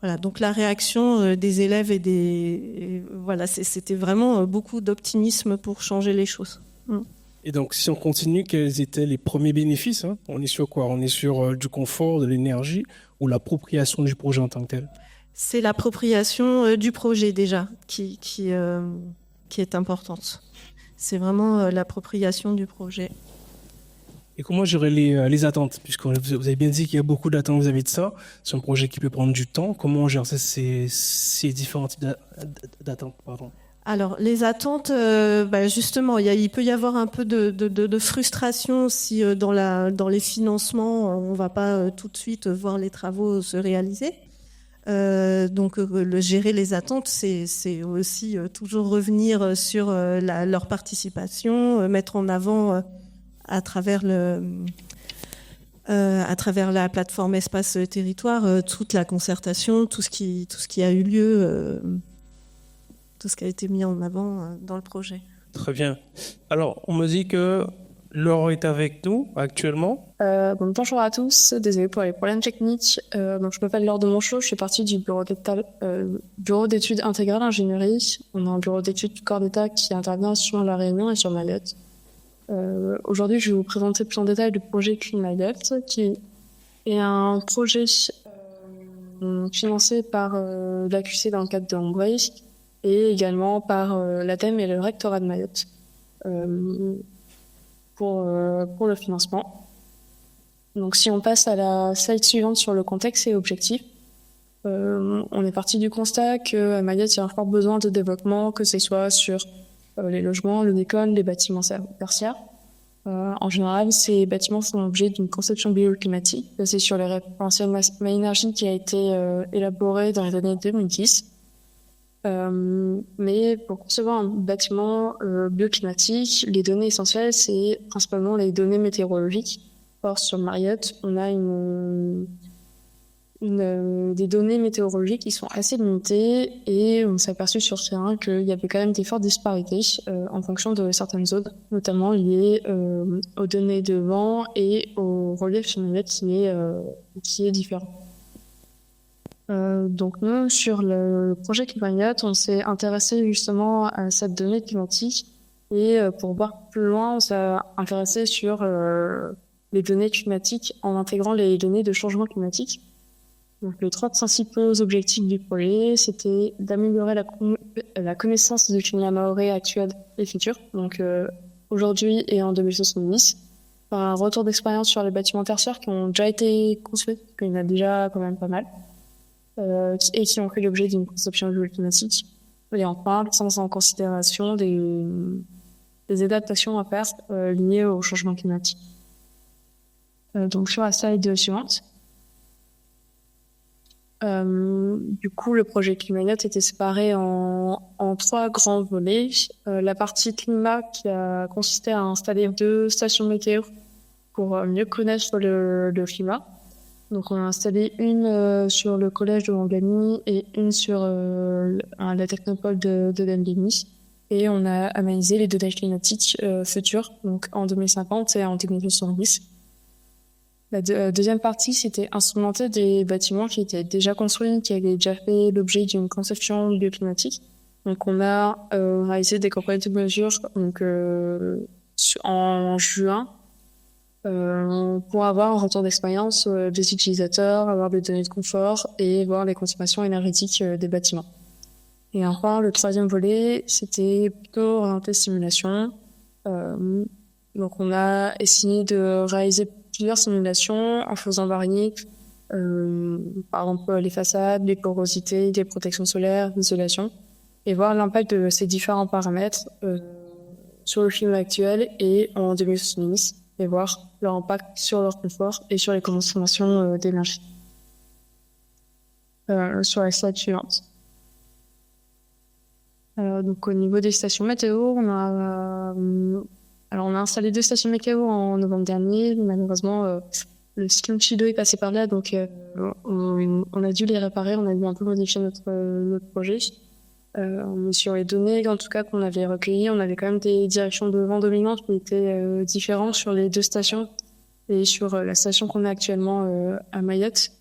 Speaker 5: Voilà, donc la réaction des élèves c'était vraiment beaucoup d'optimisme pour changer les choses.
Speaker 1: Et donc, si on continue, quels étaient les premiers bénéfices? On est sur quoi? On est sur du confort, de l'énergie ou l'appropriation du projet en tant que tel?
Speaker 5: C'est l'appropriation du projet déjà qui est importante. C'est vraiment l'appropriation du projet.
Speaker 1: Et comment gérer les attentes? Puisque vous avez bien dit qu'il y a beaucoup d'attentes vis-à-vis de ça. C'est un projet qui peut prendre du temps. Comment on gère ces différents types d'attentes, pardon?
Speaker 5: Alors, les attentes, justement, il peut y avoir un peu de frustration si dans les financements, on ne va pas tout de suite voir les travaux se réaliser. Donc, gérer les attentes, c'est aussi toujours revenir sur leur participation, mettre en avant à travers la plateforme Espace Territoire toute la concertation, tout ce qui a eu lieu. Tout ce qui a été mis en avant dans le projet.
Speaker 1: Très bien. Alors, on me dit que Laure est avec nous actuellement.
Speaker 6: Bonjour à tous, désolé pour les problèmes techniques. Je m'appelle Laure de Monchot, je fais partie du bureau d'études intégrales ingénierie. On a un bureau d'études du corps d'État qui intervient sur La Réunion et sur Mayotte. Aujourd'hui, je vais vous présenter plus en détail le projet Clean Mayotte, qui est un projet financé par l'AQC dans le cadre de Ombré, et également par l'ADEME et le rectorat de Mayotte pour le financement. Donc si on passe à la slide suivante sur le contexte et objectifs, on est parti du constat qu'à Mayotte, il y a un fort besoin de développement, que ce soit sur les logements, les écoles, les bâtiments tertiaires. En général, ces bâtiments font l'objet d'une conception bioclimatique basée sur les référentiels MyEnergy qui a été élaboré dans les années 2010. Mais pour concevoir un bâtiment bioclimatique, les données essentielles, c'est principalement les données météorologiques. Or, sur Mayotte, on a des données météorologiques qui sont assez limitées et on s'est aperçu sur le terrain qu'il y avait quand même des fortes disparités en fonction de certaines zones, notamment liées aux données de vent et au relief sur Mayotte qui est différent. Donc nous, sur le projet Climayotte, on s'est intéressé justement à cette donnée climatique et pour voir plus loin, on s'est intéressé sur les données climatiques en intégrant les données de changement climatique. Donc les 3 principaux objectifs du projet, c'était d'améliorer la connaissance du climat mahorais actuel et futur, donc aujourd'hui et en 2070, par un retour d'expérience sur les bâtiments tertiaires qui ont déjà été construits, parce qu'il y en a déjà quand même pas mal. Et qui ont fait l'objet d'une conception bioclimatique. Et enfin, prendre en considération des adaptations à faire liées au changement climatique. Donc sur la slide suivante. Du coup, le projet Climayotte était séparé en 3 grands volets. La partie climat qui a consisté à installer 2 stations météo pour mieux connaître le climat. Donc on a installé une sur le collège de Wangani et une sur la technopole de Dendémy. Et on a analysé les données climatiques futures, donc en 2050 et en 2070. La deuxième partie, c'était instrumenter des bâtiments qui étaient déjà construits, qui avaient déjà fait l'objet d'une conception bioclimatique. Donc on a réalisé des campagnes de mesures en juin, pour avoir un retour d'expérience des utilisateurs, avoir des données de confort et voir les consommations énergétiques des bâtiments. Et enfin, le 3e volet, c'était plutôt orienté simulation. Donc on a essayé de réaliser plusieurs simulations en faisant varier par exemple les façades, les porosités, les protections solaires, l'isolation, et voir l'impact de ces différents paramètres sur le climat actuel et en 2070. Et voir leur impact sur leur confort et sur les consommations d'énergie. Sur la slide suivante. Donc au niveau des stations météo, on a installé 2 stations météo en novembre dernier. Malheureusement, le cyclone Chido est passé par là, donc on a dû les réparer. On a dû un peu modifier notre projet. Sur les données, en tout cas, qu'on avait recueillies, on avait quand même des directions de vent dominantes qui étaient différentes sur les 2 stations. Et sur la station qu'on a actuellement à Mayotte,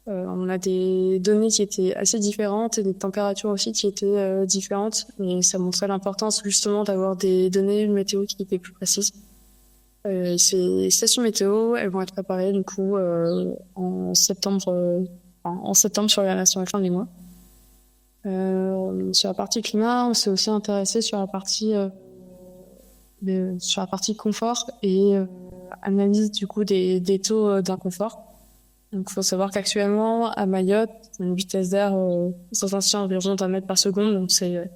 Speaker 6: on a des données qui étaient assez différentes et des températures aussi qui étaient différentes. Et ça montrait l'importance justement d'avoir des données météo qui étaient plus précises. Ces stations météo, elles vont être préparées du coup en septembre sur la fin du mois. Sur la partie climat, on s'est aussi intéressé sur la partie confort et analyse du coup des taux d'inconfort. Donc, il faut savoir qu'actuellement, à Mayotte, on a une vitesse d'air essentielle environ d'un mètre par seconde. Donc, c'est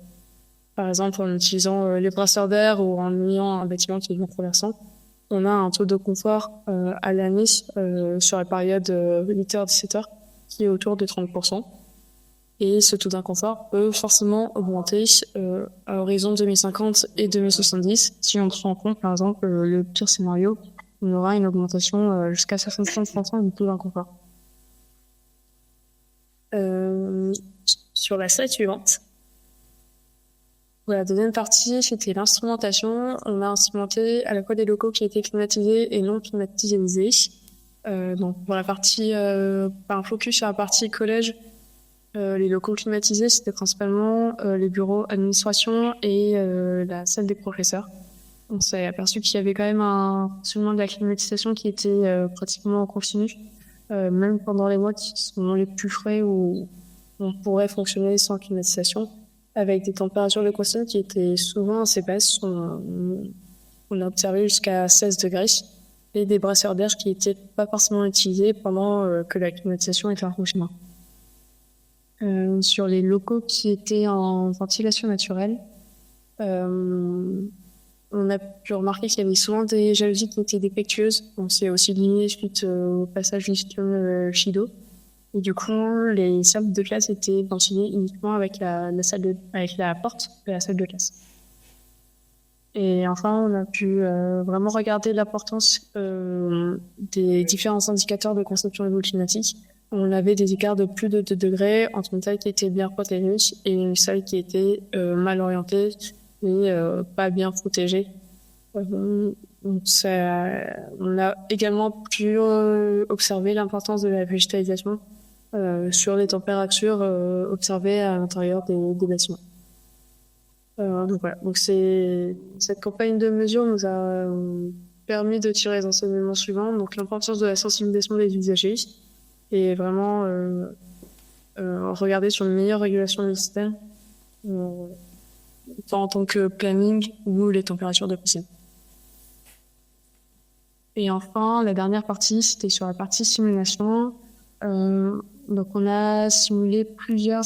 Speaker 6: par exemple en utilisant les brasseurs d'air ou en ayant un bâtiment qui est non traversant. On a un taux de confort à l'année sur la période 8h-17h qui est autour de 30%. Et ce taux d'inconfort peut forcément augmenter à l'horizon 2050 et 2070. Si on prend en compte, par exemple, le pire scénario, on aura une augmentation jusqu'à 65% du taux d'inconfort. Sur la slide suivante, pour la deuxième partie, c'était l'instrumentation. On a instrumenté à la fois des locaux qui étaient climatisés et non climatisés. Donc pour la partie, un focus sur la partie collège, les locaux climatisés, c'était principalement les bureaux administration et la salle des professeurs. On s'est aperçu qu'il y avait quand même un fonctionnement de la climatisation qui était pratiquement en continu, même pendant les mois qui sont les plus frais où on pourrait fonctionner sans climatisation, avec des températures de croissance qui étaient souvent assez basses. On a observé jusqu'à 16 degrés et des brasseurs d'air qui n'étaient pas forcément utilisés pendant que la climatisation était en fonctionnement. Sur les locaux qui étaient en ventilation naturelle, on a pu remarquer qu'il y avait souvent des jalousies qui étaient défectueuses. On s'est aussi éliminé suite au passage du cyclone Chido. Et du coup, les salles de classe étaient ventilées uniquement avec avec la porte de la salle de classe. Et enfin, on a pu vraiment regarder l'importance des différents indicateurs de conception et climatique. On avait des écarts de plus de 2 degrés entre une salle qui était bien protégée et une salle qui était mal orientée et pas bien protégée. On a également pu observer l'importance de la végétalisation sur les températures observées à l'intérieur des bâtiments. Donc voilà. Donc cette campagne de mesure nous a permis de tirer les enseignements suivants. Donc l'importance de la sensibilisation des usagers et vraiment regarder sur une meilleure régulation du système, tant en tant que planning ou les températures de piscine. Et enfin, la dernière partie, c'était sur la partie simulation. Donc on a simulé plusieurs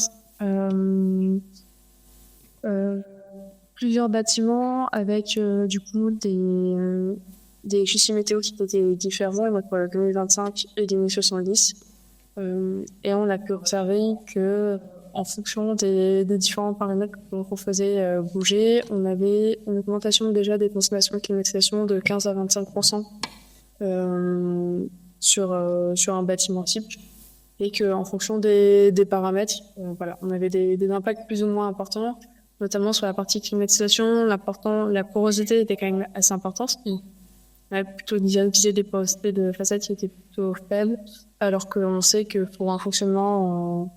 Speaker 6: bâtiments avec du coup des fichiers météo qui étaient différents pour le 2025 et 2070. Et on a pu observer que en fonction des différents paramètres qu'on faisait bouger, on avait une augmentation déjà des consommations de climatisation de 15 à 25% sur un bâtiment type. Et qu'en fonction des paramètres, on avait des impacts plus ou moins importants, notamment sur la partie climatisation. La porosité était quand même assez importante. On avait plutôt visé des porosités de façade qui étaient plutôt faibles, alors qu'on sait que pour un fonctionnement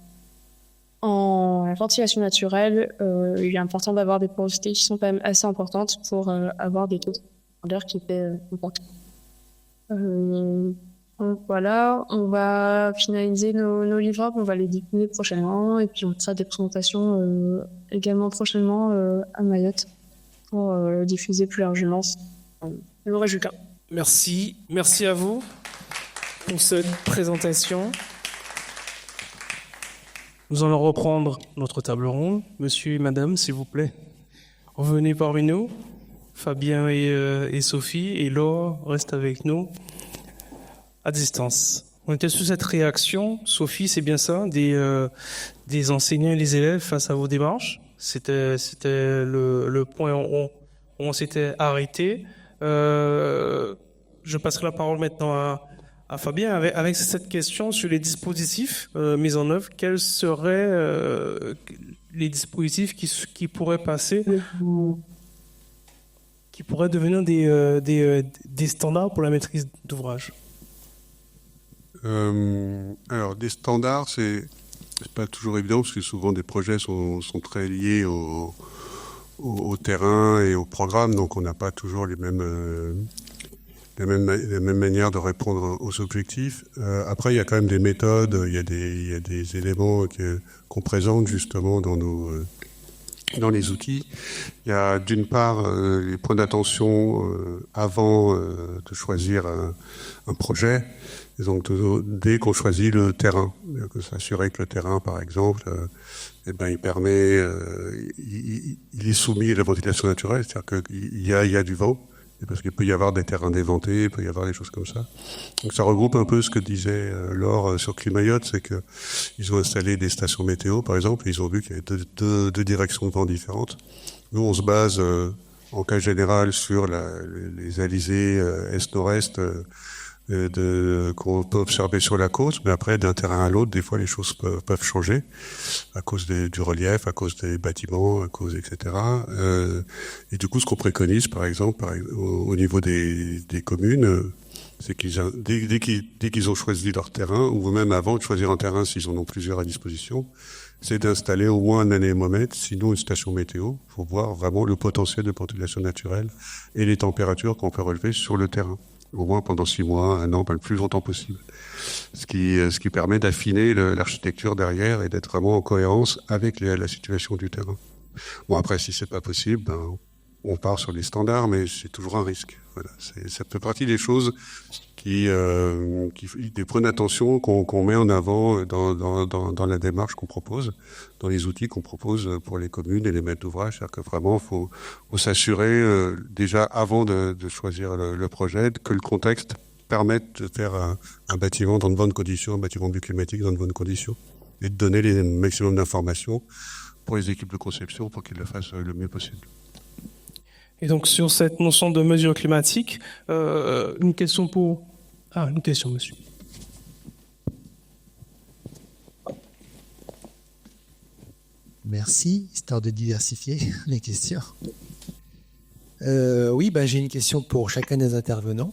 Speaker 6: en ventilation naturelle, il est important d'avoir des porosités qui sont quand même assez importantes pour avoir des taux d'air qui étaient importants. Donc voilà, on va finaliser nos livrables, on va les diffuser prochainement et puis on fera des présentations également prochainement à Mayotte pour diffuser plus largement le résultat.
Speaker 1: Merci à vous pour cette présentation. Nous allons reprendre notre table ronde. Monsieur et madame, s'il vous plaît, revenez parmi nous. Fabien et Sophie et Laure restent avec nous à distance. On était sous cette réaction. Sophie, c'est bien ça, des enseignants et des élèves face à vos démarches. C'était le point où on s'était arrêté. Je passerai la parole maintenant à Fabien avec cette question sur les dispositifs mis en œuvre. Quels seraient les dispositifs qui pourraient passer, qui pourraient devenir des standards pour la maîtrise d'ouvrage?
Speaker 4: Alors, des standards, c'est pas toujours évident parce que souvent des projets sont très liés au terrain et au programme, donc on n'a pas toujours les mêmes manières de répondre aux objectifs. Après, il y a quand même des méthodes, il y a des éléments qu'on présente justement dans Dans les outils, il y a d'une part les points d'attention avant de choisir un projet. Et donc dès qu'on choisit le terrain, s'assurer que le terrain, par exemple, il permet, il est soumis à la ventilation naturelle, c'est-à-dire qu'il y a du vent. Parce qu'il peut y avoir des terrains déventés, il peut y avoir des choses comme ça. Donc ça regroupe un peu ce que disait Laure sur Climayotte, c'est que ils ont installé des stations météo, par exemple, et ils ont vu qu'il y avait deux directions de vent différentes. Nous, on se base en cas général sur les alizés est-nord-est qu'on peut observer sur la côte, mais après, d'un terrain à l'autre, des fois, les choses peuvent changer à cause du relief, à cause des bâtiments, à cause, etc. Et du coup, ce qu'on préconise, par exemple, au niveau des communes, c'est dès qu'ils ont choisi leur terrain, ou même avant de choisir un terrain, s'ils en ont plusieurs à disposition, c'est d'installer au moins un anémomètre, sinon une station météo, pour voir vraiment le potentiel de ventilation naturelle et les températures qu'on peut relever sur le terrain. Au moins pendant 6 mois, 1 an, le plus longtemps possible. Ce qui permet d'affiner l'architecture derrière et d'être vraiment en cohérence avec la situation du terrain. Bon, après, si c'est pas possible, on part sur les standards, mais c'est toujours un risque. Voilà, ça fait partie des choses des points d'attention qu'on met en avant dans la démarche qu'on propose, dans les outils qu'on propose pour les communes et les maîtres d'ouvrage. C'est-à-dire que vraiment, faut s'assurer déjà avant de choisir le projet que le contexte permette de faire un bâtiment dans de bonnes conditions, un bâtiment bioclimatique dans de bonnes conditions, et de donner les maximum d'informations pour les équipes de conception pour qu'ils le fassent le mieux possible.
Speaker 1: Et donc, sur cette notion de mesure climatique, une question, monsieur.
Speaker 7: Merci, histoire de diversifier les questions. Oui, j'ai une question pour chacun des intervenants.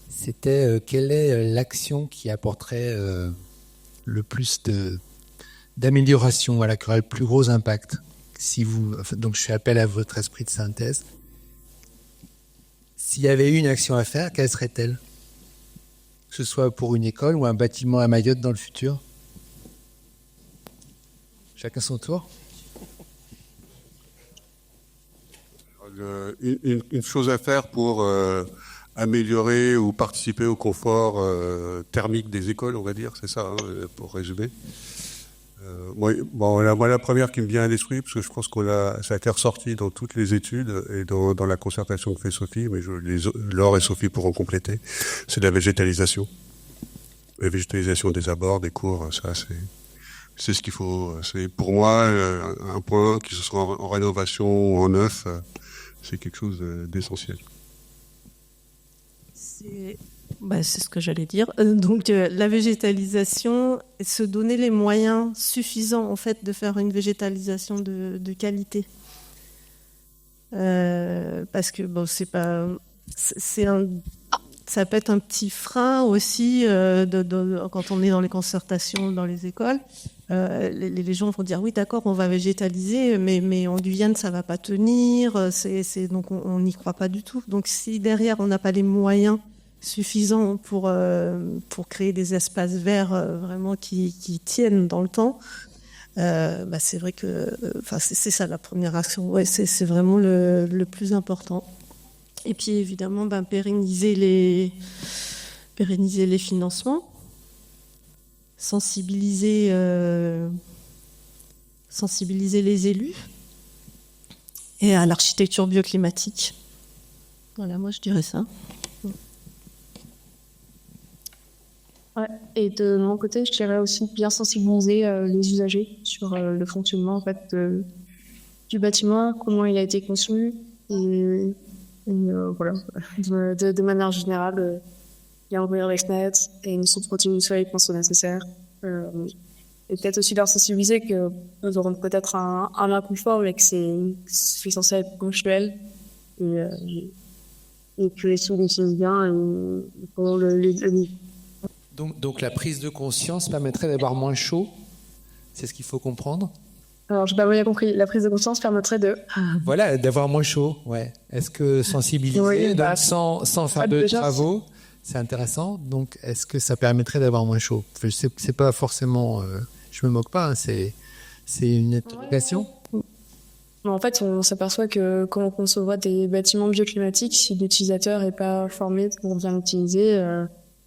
Speaker 7: C'était quelle est l'action qui apporterait le plus d'amélioration, voilà, qui aura le plus gros impact. Donc, je fais appel à votre esprit de synthèse. S'il y avait eu une action à faire, quelle serait-elle? Que ce soit pour une école ou un bâtiment à Mayotte dans le futur. Chacun son tour.
Speaker 4: Une chose à faire pour améliorer ou participer au confort thermique des écoles, on va dire, c'est ça, pour résumer. La première qui me vient à l'esprit, parce que je pense ça a été ressorti dans toutes les études et dans la concertation que fait Sophie, mais Laure et Sophie pourront compléter, c'est la végétalisation. La végétalisation des abords, des cours, ça c'est ce qu'il faut. C'est pour moi un point, que ce soit en rénovation ou en neuf, c'est quelque chose d'essentiel.
Speaker 5: C'est ce que j'allais dire. Donc, la végétalisation, se donner les moyens suffisants, en fait, de faire une végétalisation de qualité. Parce que, ça peut être un petit frein aussi quand on est dans les concertations dans les écoles. Les gens vont dire oui, d'accord, on va végétaliser, mais en Guyane ça va pas tenir. Donc on n'y croit pas du tout. Donc si derrière on n'a pas les moyens suffisants pour créer des espaces verts vraiment qui tiennent dans le temps, c'est vrai que c'est ça la première action. Ouais, c'est vraiment le plus important. Et puis évidemment, pérenniser les financements, sensibiliser les élus et à l'architecture bioclimatique. Voilà, moi je dirais ça.
Speaker 6: Ouais, et de mon côté, je dirais aussi bien sensibiliser les usagers sur le fonctionnement en fait du bâtiment, comment il a été conçu et voilà, de manière générale, bien ouvrir les fenêtres et une source continue de soleil quand c'est nécessaire. Et peut-être aussi leur sensibiliser que nous aurons peut-être un inconfort, mais que c'est censé être ponctuel et que les sous l'utilisent bien et pour le
Speaker 7: Donc la prise de conscience permettrait d'avoir moins chaud, c'est ce qu'il faut comprendre.
Speaker 6: Alors, je n'ai pas bien compris. La prise de conscience permettrait de...
Speaker 7: Voilà, d'avoir moins chaud, ouais. Est-ce que sensibiliser,
Speaker 6: oui,
Speaker 7: sans faire de travaux, c'est intéressant. Donc, est-ce que ça permettrait d'avoir moins chaud? C'est pas forcément... je me moque pas, hein, c'est une interrogation.
Speaker 6: En fait, on s'aperçoit que quand on conçoit des bâtiments bioclimatiques, si l'utilisateur est pas formé pour bien l'utiliser,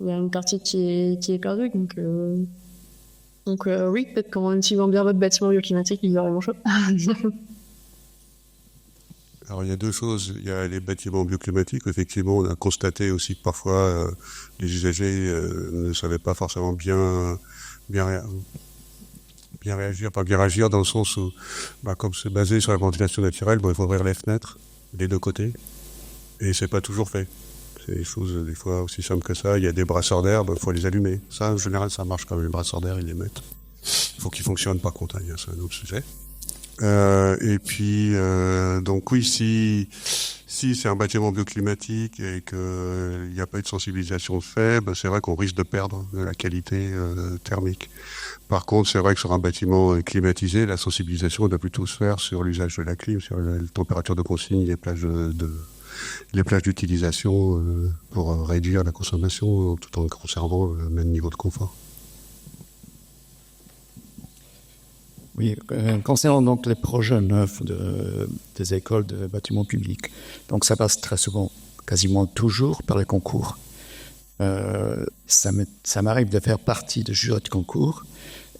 Speaker 6: il y a une partie qui est perdue. Donc oui, peut-être qu'en utilisant bien votre bâtiment bioclimatique, il y aura chaud.
Speaker 4: Alors il y a deux choses. Il y a les bâtiments bioclimatiques. Effectivement, on a constaté aussi que parfois les usagers ne savaient pas forcément bien réagir dans le sens où, comme c'est basé sur la ventilation naturelle, il faut ouvrir les fenêtres des deux côtés, et c'est pas toujours fait. C'est des choses des fois aussi simples que ça. Il y a des brasseurs d'air, il faut les allumer. Ça, en général, ça marche quand même. Les brasseurs d'air, ils les mettent. Il faut qu'ils fonctionnent par contre. C'est un autre sujet. Et puis, donc oui, si c'est un bâtiment bioclimatique et qu'il n'y a pas eu de sensibilisation fait, c'est vrai qu'on risque de perdre de la qualité thermique. Par contre, c'est vrai que sur un bâtiment climatisé, la sensibilisation doit plutôt se faire sur l'usage de la clim, sur la température de consigne, les plages d'utilisation pour réduire la consommation tout en conservant le même niveau de confort.
Speaker 8: Oui, concernant donc les projets neufs des écoles de bâtiments publics, donc ça passe très souvent, quasiment toujours par les concours. Ça m'arrive de faire partie de jury de concours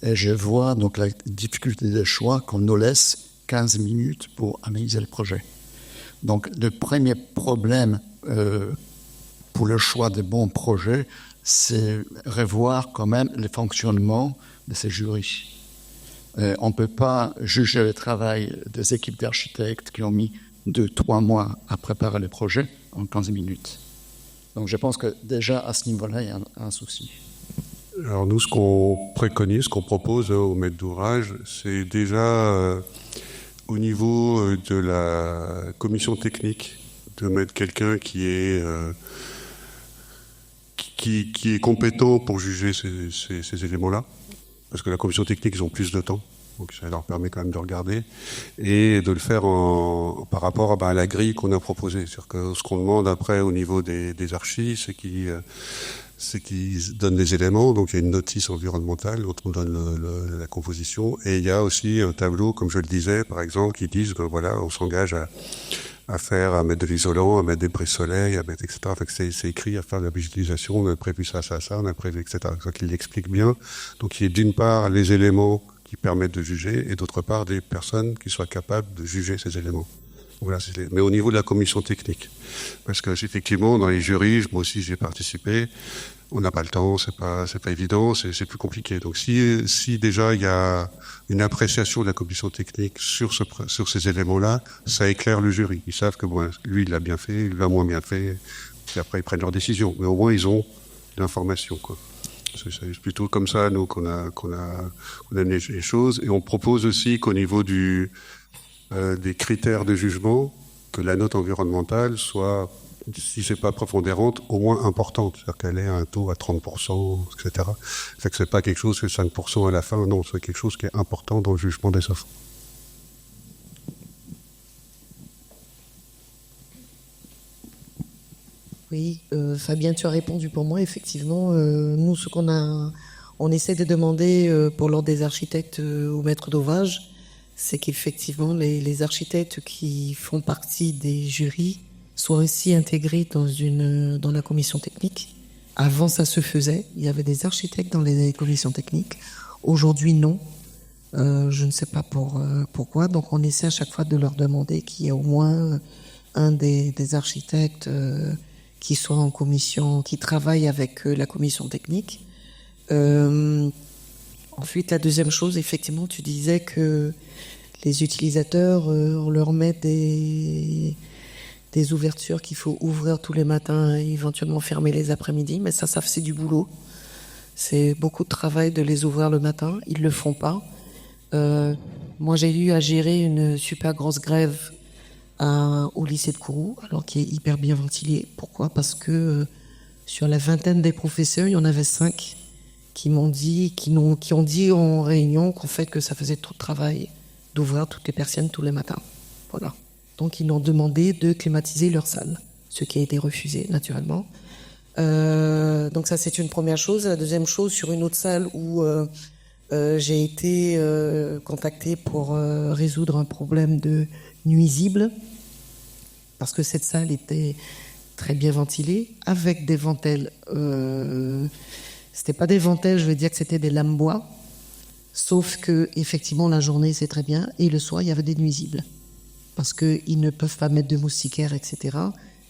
Speaker 8: et je vois donc la difficulté de choix qu'on nous laisse 15 minutes pour analyser le projet. Donc le premier problème pour le choix des bons projets, c'est revoir quand même le fonctionnement de ces jurys. On ne peut pas juger le travail des équipes d'architectes qui ont mis 2-3 mois à préparer le projet en 15 minutes. Donc je pense que déjà à ce niveau-là, il y a un souci.
Speaker 4: Alors nous, ce qu'on préconise, ce qu'on propose aux maîtres d'ouvrage, c'est déjà au niveau de la commission technique, de mettre quelqu'un qui est compétent pour juger ces éléments-là. Parce que la commission technique, ils ont plus de temps, donc ça leur permet quand même de regarder, et de le faire par rapport à la grille qu'on a proposée. C'est-à-dire que ce qu'on demande après au niveau des archis, c'est qu'ils donnent les éléments, donc il y a une notice environnementale, dont on donne la composition, et il y a aussi un tableau, comme je le disais, par exemple, qui disent que voilà, on s'engage à mettre de l'isolant, à mettre des brise-soleil, à mettre, etc. Fait que c'est écrit à faire de la végétalisation, on a prévu ça, on a prévu, etc. Donc il l'explique bien. Donc il y a d'une part les éléments qui permettent de juger, et d'autre part des personnes qui soient capables de juger ces éléments. Voilà, mais au niveau de la commission technique. Parce que effectivement, dans les jurys, moi aussi j'ai participé, on n'a pas le temps, c'est pas évident, c'est plus compliqué. Donc si déjà il y a une appréciation de la commission technique sur ces éléments-là, ça éclaire le jury. Ils savent que lui il l'a bien fait, lui l'a moins bien fait, et après ils prennent leur décision. Mais au moins ils ont l'information, quoi. C'est plutôt comme ça nous qu'on a amené les choses, et on propose aussi qu'au niveau des critères de jugement, que la note environnementale soit, si c'est pas prépondérante, au moins importante, c'est-à-dire qu'elle ait un taux à 30%, etc. C'est que c'est pas quelque chose que 5% à la fin, non, c'est quelque chose qui est important dans le jugement des offres.
Speaker 9: Oui, Fabien, tu as répondu pour moi. Effectivement, nous, ce on essaie de demander pour l'ordre des architectes aux maîtres d'ouvrage, c'est qu'effectivement les architectes qui font partie des jurys soient aussi intégrés dans la commission technique. Avant, ça se faisait. Il y avait des architectes dans les commissions techniques. Aujourd'hui, non. Je ne sais pas pourquoi. Donc, on essaie à chaque fois de leur demander qu'il y ait au moins un des architectes qui soit en commission, qui travaille avec la commission technique. Ensuite, la deuxième chose, effectivement, tu disais que les utilisateurs, on leur met des ouvertures qu'il faut ouvrir tous les matins et éventuellement fermer les après-midi, mais ça c'est du boulot. C'est beaucoup de travail de les ouvrir le matin, ils le font pas. Moi, j'ai eu à gérer une super grosse grève au lycée de Kourou, alors qui est hyper bien ventilé. Pourquoi ? Parce que sur la vingtaine des professeurs, il y en avait 5 qui ont dit en réunion qu'en fait que ça faisait trop de travail d'ouvrir toutes les persiennes tous les matins. Voilà. Donc ils ont demandé de climatiser leur salle, ce qui a été refusé naturellement. Donc ça c'est une première chose. La deuxième chose, sur une autre salle où j'ai été contactée pour résoudre un problème de nuisible, parce que cette salle était très bien ventilée, avec des ventelles. C'était pas des ventelles, je veux dire que c'était des lames bois, sauf que effectivement la journée c'est très bien, et le soir il y avait des nuisibles, parce qu'ils ne peuvent pas mettre de moustiquaires, etc.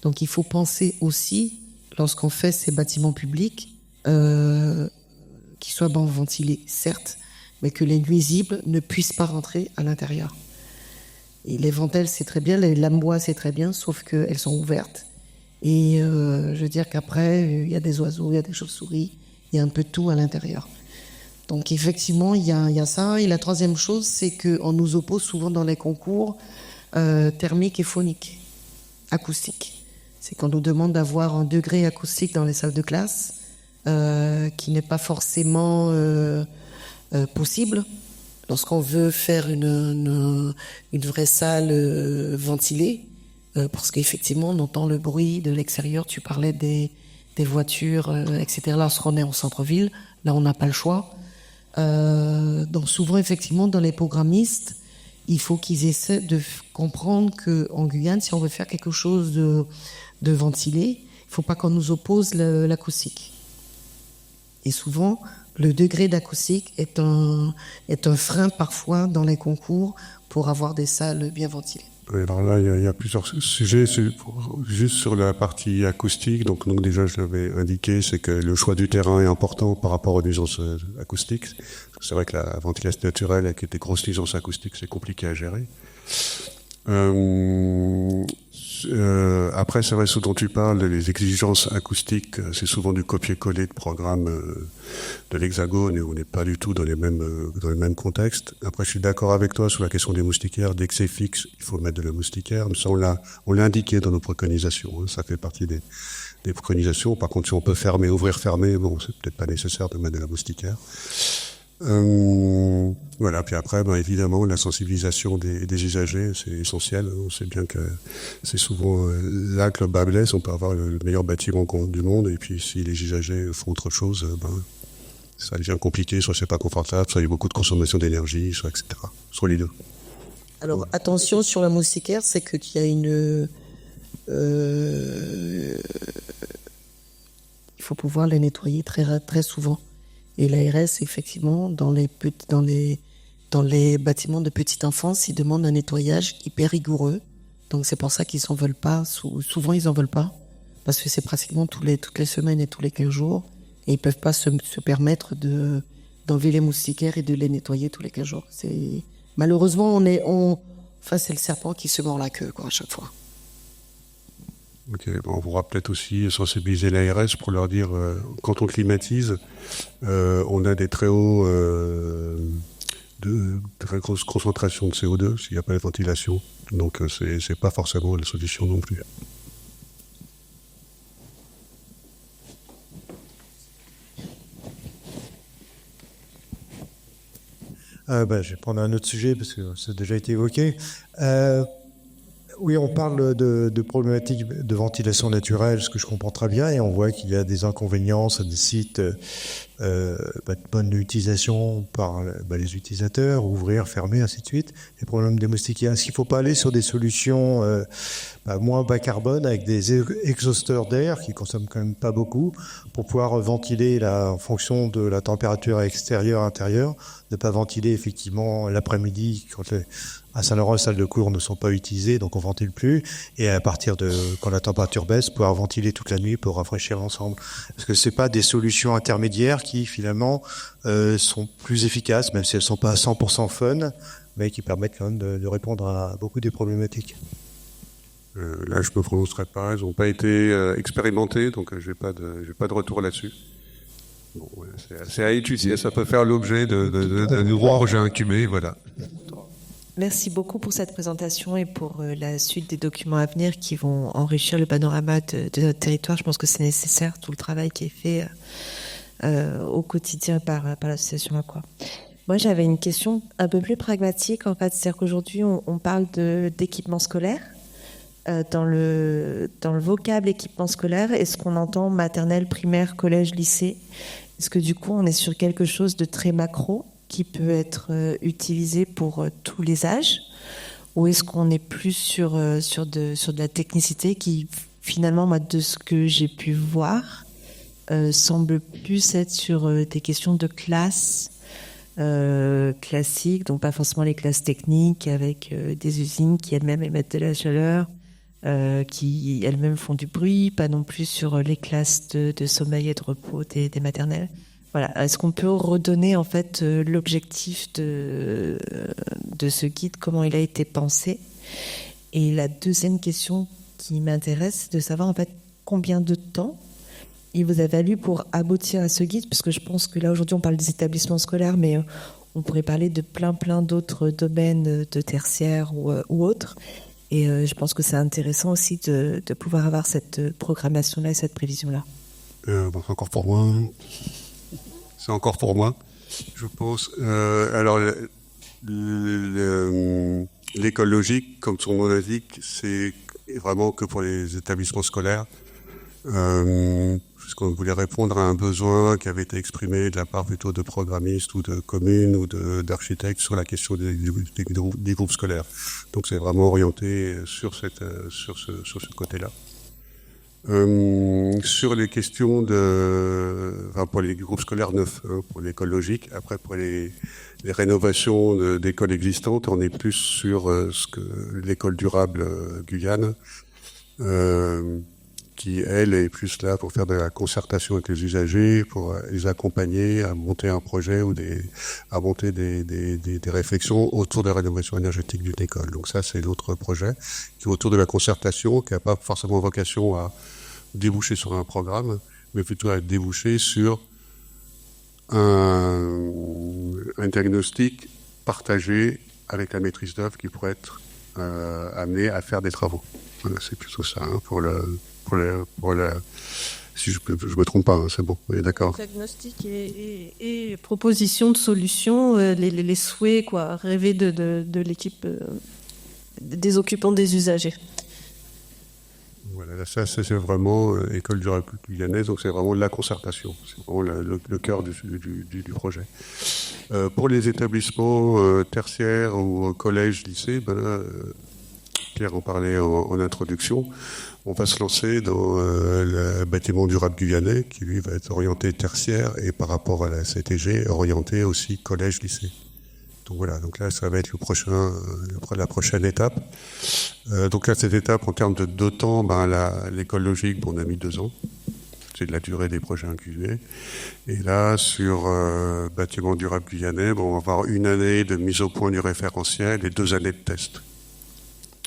Speaker 9: Donc il faut penser aussi, lorsqu'on fait ces bâtiments publics, qu'ils soient bien ventilés, certes, mais que les nuisibles ne puissent pas rentrer à l'intérieur. Et les ventelles, c'est très bien, les lames bois, c'est très bien, sauf qu'elles sont ouvertes. Et je veux dire qu'après, il y a des oiseaux, il y a des chauves-souris, il y a un peu de tout à l'intérieur. Donc effectivement, il y a ça. Et la troisième chose, c'est qu'on nous oppose souvent dans les concours thermiques et phoniques, acoustiques. C'est qu'on nous demande d'avoir un degré acoustique dans les salles de classe, qui n'est pas forcément possible. Lorsqu'on veut faire une vraie salle ventilée, parce qu'effectivement on entend le bruit de l'extérieur, tu parlais des voitures, etc. Lorsqu'on est en centre-ville, là on n'a pas le choix. Donc souvent effectivement dans les programmistes, il faut qu'ils essaient de comprendre qu'en Guyane, si on veut faire quelque chose de ventilé, il ne faut pas qu'on nous oppose l'acoustique. Et souvent, le degré d'acoustique est un frein parfois dans les concours pour avoir des salles bien ventilées.
Speaker 4: Oui, alors là, il y a plusieurs sujets. Juste sur la partie acoustique, donc déjà, je l'avais indiqué, c'est que le choix du terrain est important par rapport aux nuisances acoustiques. C'est vrai que la ventilation naturelle, avec des grosses nuisances acoustiques, c'est compliqué à gérer. Après, c'est vrai, ce dont tu parles, les exigences acoustiques, c'est souvent du copier-coller de programmes de l'Hexagone, et on n'est pas du tout dans les mêmes contextes. Après, je suis d'accord avec toi sur la question des moustiquaires. Dès que c'est fixe, il faut mettre de la moustiquaire. Ça, on l'a indiqué dans nos préconisations. Hein. Ça fait partie des préconisations. Par contre, si on peut fermer, ouvrir, fermer, bon, c'est peut-être pas nécessaire de mettre de la moustiquaire. Voilà. Puis après, évidemment, la sensibilisation des usagers, c'est essentiel. On sait bien que c'est souvent là que le bas blesse. On peut avoir le meilleur bâtiment du monde, et puis si les usagers font autre chose, ça devient compliqué. Soit c'est pas confortable, soit il y a beaucoup de consommation d'énergie, soit etc. Soit les deux.
Speaker 9: Alors attention sur la moustiquaire, c'est qu'il y a il faut pouvoir les nettoyer très très souvent. Et l'ARS, effectivement, dans les bâtiments de petite enfance, ils demandent un nettoyage hyper rigoureux. Donc c'est pour ça qu'ils n'en veulent pas. Souvent, ils n'en veulent pas. Parce que c'est pratiquement toutes les semaines et tous les 15 jours. Et ils ne peuvent pas se permettre d'enlever les moustiquaires et de les nettoyer tous les 15 jours. Malheureusement, c'est le serpent qui se mord la queue, quoi, à chaque fois.
Speaker 4: Ok, on pourra peut-être aussi sensibiliser l'ARS pour leur dire, quand on climatise, on a des très hauts, très grosses concentrations de CO2 s'il n'y a pas de ventilation. Donc c'est pas forcément la solution non plus.
Speaker 10: Je vais prendre un autre sujet parce que ça a déjà été évoqué. Oui, on parle de problématiques de ventilation naturelle, ce que je comprends très bien, et on voit qu'il y a des inconvénients, ça nécessite de bonne utilisation par les utilisateurs, ouvrir, fermer, ainsi de suite. Les problèmes des moustiquaires. Est-ce qu'il ne faut pas aller sur des solutions moins bas carbone avec des exhausteurs d'air qui consomment quand même pas beaucoup pour pouvoir ventiler en fonction de la température extérieure-intérieure, ne pas ventiler effectivement l'après-midi à Saint-Laurent, les salles de cours ne sont pas utilisées, donc on ventile plus. Et à partir quand la température baisse, pouvoir ventiler toute la nuit pour rafraîchir l'ensemble. Parce que c'est pas des solutions intermédiaires qui finalement sont plus efficaces, même si elles sont pas à 100% fun, mais qui permettent quand même de répondre à beaucoup des problématiques.
Speaker 4: Là, je me prononcerai pas. Ils n'ont pas été expérimentés, donc j'ai pas de retour là-dessus. Bon, c'est à étudier. Ça peut faire l'objet d'un nouveau projet incubé, voilà.
Speaker 11: Merci beaucoup pour cette présentation et pour la suite des documents à venir qui vont enrichir le panorama de notre territoire. Je pense que c'est nécessaire, tout le travail qui est fait au quotidien par l'association Aqua. Moi, j'avais une question un peu plus pragmatique, en fait. C'est-à-dire qu'aujourd'hui, on parle d'équipement scolaire. Dans le vocable équipement scolaire, est-ce qu'on entend maternelle, primaire, collège, lycée ? Est-ce que du coup, on est sur quelque chose de très macro qui peut être utilisé pour tous les âges, ou est-ce qu'on est plus sur de la technicité qui, finalement, moi, de ce que j'ai pu voir, semble plus être sur des questions de classe classiques, donc pas forcément les classes techniques avec des usines qui elles-mêmes émettent de la chaleur, qui elles-mêmes font du bruit, pas non plus sur les classes de sommeil et de repos des maternelles. Voilà. Est-ce qu'on peut redonner en fait l'objectif de ce guide, comment il a été pensé? Et la deuxième question qui m'intéresse, c'est de savoir en fait combien de temps il vous a fallu pour aboutir à ce guide, parce que je pense que là aujourd'hui on parle des établissements scolaires, mais on pourrait parler de plein d'autres domaines de tertiaire ou autres. Et je pense que c'est intéressant aussi de pouvoir avoir cette programmation-là et cette prévision-là.
Speaker 4: C'est encore pour moi. C'est encore pour moi, je pense. Alors, l'école logique, comme son nom l'indique, c'est vraiment que pour les établissements scolaires. Puisqu'on voulait répondre à un besoin qui avait été exprimé de la part plutôt de programmistes ou de communes ou d'architectes sur la question des groupes scolaires. Donc c'est vraiment orienté sur ce côté-là. Sur les questions pour les groupes scolaires neufs, pour l'école logique, après pour les rénovations d'écoles existantes, on est plus sur ce que l'école durable Guyane, qui, elle, est plus là pour faire de la concertation avec les usagers, pour les accompagner à monter un projet ou à monter des réflexions autour de la rénovation énergétique d'une école. Donc ça, c'est l'autre projet qui est autour de la concertation, qui n'a pas forcément vocation à déboucher sur un programme, mais plutôt à déboucher sur un diagnostic partagé avec la maîtrise d'œuvre qui pourrait être amené à faire des travaux. Voilà, c'est plutôt ça, si je me trompe pas, c'est bon, oui, d'accord.
Speaker 5: Diagnostic et proposition de solutions, les souhaits, rêver de l'équipe, des occupants, des usagers.
Speaker 4: Voilà, ça c'est vraiment école durable guyanaise, donc c'est vraiment la concertation, c'est vraiment le cœur du projet. Pour les établissements tertiaires ou collèges, lycées, Pierre en parlait en introduction, on va se lancer dans le bâtiment durable guyanais qui lui va être orienté tertiaire et par rapport à la CTG orienté aussi collège-lycée. Donc voilà, donc là ça va être la prochaine étape. Donc là cette étape en termes de temps, l'école logique, on a mis 2 ans. C'est de la durée des projets incubés. Et là sur bâtiment durable guyanais, on va avoir 1 année de mise au point du référentiel et 2 années de test.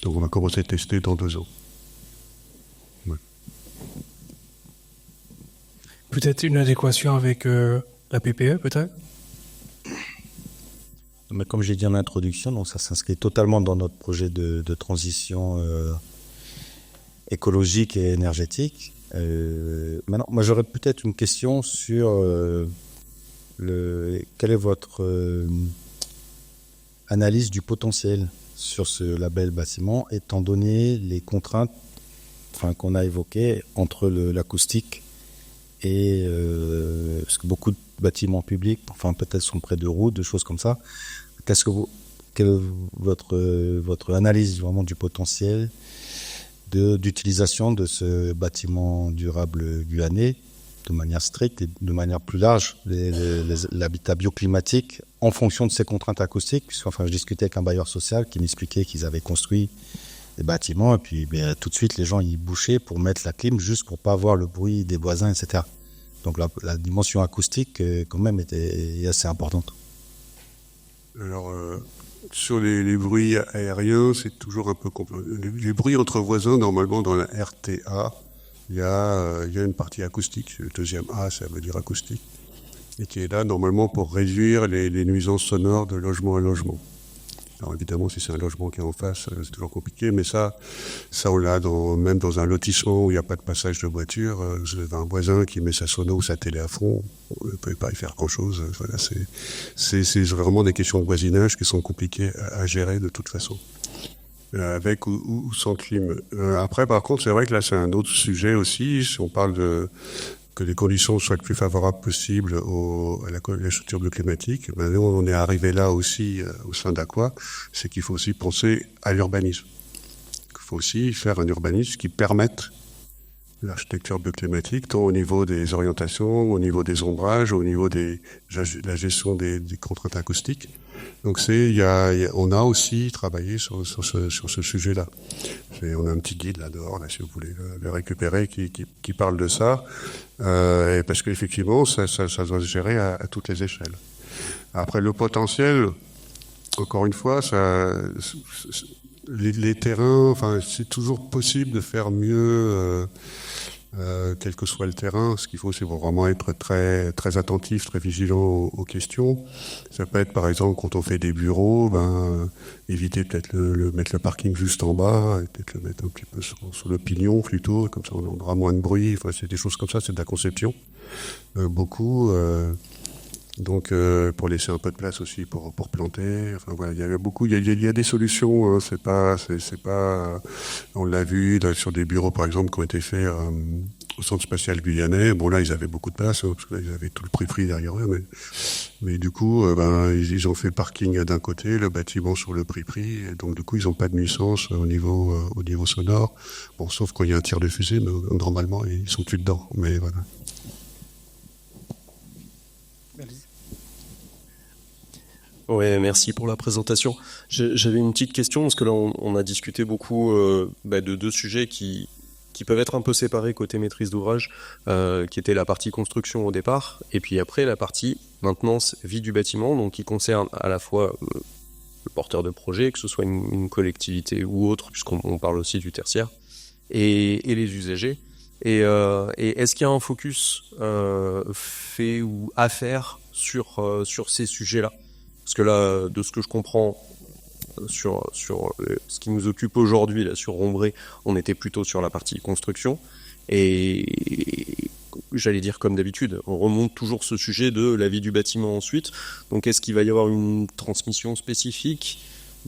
Speaker 4: Donc on va commencer à tester dans 2 ans. Ouais.
Speaker 1: Peut-être une adéquation avec la PPE, peut-être?
Speaker 2: Mais comme j'ai dit en introduction, donc ça s'inscrit totalement dans notre projet de transition écologique et énergétique. Maintenant, moi j'aurais peut-être une question sur quelle est votre analyse du potentiel sur ce label bâtiment, étant donné les contraintes qu'on a évoquées entre l'acoustique et parce que beaucoup de bâtiments publics, peut-être sont près de routes, de choses comme ça. Quelle est votre analyse vraiment du potentiel d'utilisation de ce bâtiment durable guyanais de manière stricte et de manière plus large, l'habitat bioclimatique en fonction de ces contraintes acoustiques, puisque je discutais avec un bailleur social qui m'expliquait qu'ils avaient construit des bâtiments et puis tout de suite les gens y bouchaient pour mettre la clim juste pour pas avoir le bruit des voisins, etc. Donc la dimension acoustique quand même est assez importante.
Speaker 4: Alors sur les bruits aériens, c'est toujours un peu compliqué. Les bruits entre voisins, normalement dans la RTA, il y a une partie acoustique. Le deuxième A, ça veut dire acoustique, et qui est là normalement pour réduire les nuisances sonores de logement à logement. Alors évidemment, si c'est un logement qui est en face, c'est toujours compliqué, mais ça on l'a même dans un lotissement où il n'y a pas de passage de voiture. Vous avez un voisin qui met sa sono ou sa télé à fond, on ne peut pas y faire grand-chose. Voilà, c'est vraiment des questions de voisinage qui sont compliquées à gérer de toute façon, avec ou sans clim. Après, par contre, c'est vrai que là, c'est un autre sujet aussi. Si on parle que les conditions soient le plus favorables possible à la structure bioclimatique. Maintenant, on est arrivé là aussi au sein d'Aqua, c'est qu'il faut aussi penser à l'urbanisme. Il faut aussi faire un urbanisme qui permette l'architecture bioclimatique, tant au niveau des orientations, au niveau des ombrages, au niveau de la gestion des contraintes acoustiques. Donc on a aussi travaillé sur ce sujet-là. On a un petit guide là dehors, là, si vous voulez le récupérer, qui parle de ça, parce qu'effectivement, ça doit se gérer à toutes les échelles. Après, le potentiel, encore une fois, les terrains, enfin, c'est toujours possible de faire mieux. Quel que soit le terrain, ce qu'il faut, c'est vraiment être très, très attentif, très vigilant aux questions. Ça peut être, par exemple, quand on fait des bureaux, éviter peut-être mettre le parking juste en bas, et peut-être le mettre un petit peu sur le pignon plutôt, comme ça on aura moins de bruit. Enfin, c'est des choses comme ça, c'est de la conception. Beaucoup. Donc, pour laisser un peu de place aussi pour planter. Enfin voilà, il y a beaucoup, il y a des solutions. Hein, c'est pas. On l'a vu là, sur des bureaux par exemple qui ont été faits au Centre spatial guyanais. Bon là, ils avaient beaucoup de place parce que là, ils avaient tout le prix derrière eux. Mais du coup, ils ont fait le parking d'un côté, le bâtiment sur le prix. Et donc du coup, ils n'ont pas de nuisance au niveau sonore. Bon, sauf quand il y a un tir de fusée, mais normalement, ils sont plus dedans. Mais voilà.
Speaker 12: Ouais, merci pour la présentation. J'avais une petite question, parce que là, on a discuté beaucoup de deux sujets qui peuvent être un peu séparés côté maîtrise d'ouvrage, qui était la partie construction au départ, et puis après la partie maintenance vie du bâtiment, donc qui concerne à la fois le porteur de projet, que ce soit une collectivité ou autre, puisqu'on parle aussi du tertiaire, et les usagers. Et est-ce qu'il y a un focus fait ou à faire sur ces sujets-là? Parce que là, de ce que je comprends sur ce qui nous occupe aujourd'hui, là, sur Rombré, on était plutôt sur la partie construction. Et j'allais dire comme d'habitude, on remonte toujours ce sujet de la vie du bâtiment ensuite. Donc est-ce qu'il va y avoir une transmission spécifique,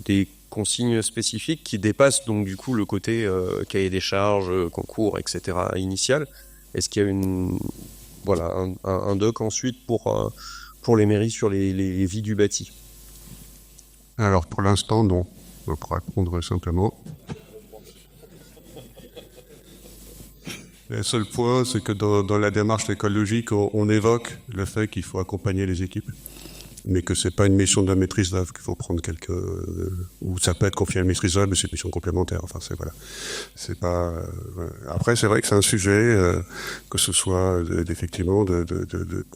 Speaker 12: des consignes spécifiques qui dépassent donc du coup le côté cahier des charges, concours, etc. initial? Est-ce qu'il y a un doc ensuite pour les mairies sur les vies du bâti?
Speaker 4: Alors pour l'instant, non. Pour répondre simplement. Le seul point, c'est que dans la démarche écologique, on évoque le fait qu'il faut accompagner les équipes, mais que c'est pas une mission de maîtrise d'œuvre, qu'il faut prendre ou ça peut être confié à la maîtrise d'œuvre, mais c'est une mission complémentaire. Enfin, c'est pas. Après, c'est vrai que c'est un sujet que ce soit effectivement de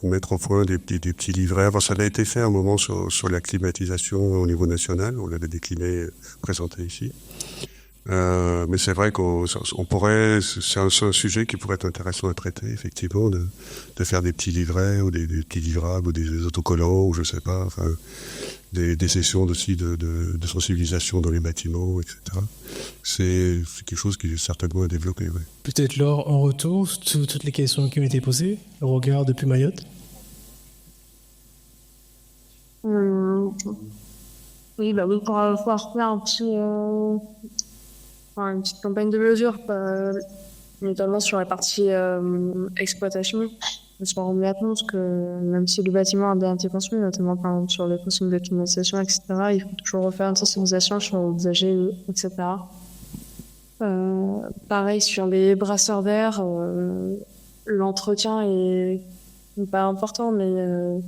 Speaker 4: mettre au point des petits livrets. Avant, ça a été fait un moment sur la climatisation au niveau national. On l'avait décliné, présenté ici. Mais c'est vrai qu'on pourrait, c'est un sujet qui pourrait être intéressant à traiter, effectivement, de faire des petits livrets ou des petits livrables ou des autocollants ou je sais pas, enfin, des sessions aussi de sensibilisation dans les bâtiments, etc. C'est quelque chose qui est certainement à développer, ouais.
Speaker 1: Peut-être Laure, en retour, toutes les questions qui ont été posées, le regard depuis Mayotte.
Speaker 6: Oui, on pourra faire une petite campagne de mesure, notamment sur la partie exploitation. On se rend bien compte que même si le bâtiment a bien été construit, notamment par exemple sur les consignes de climatisation, etc., il faut toujours refaire une sensibilisation sur les usagers, etc. Pareil sur les brasseurs d'air, l'entretien est pas important, mais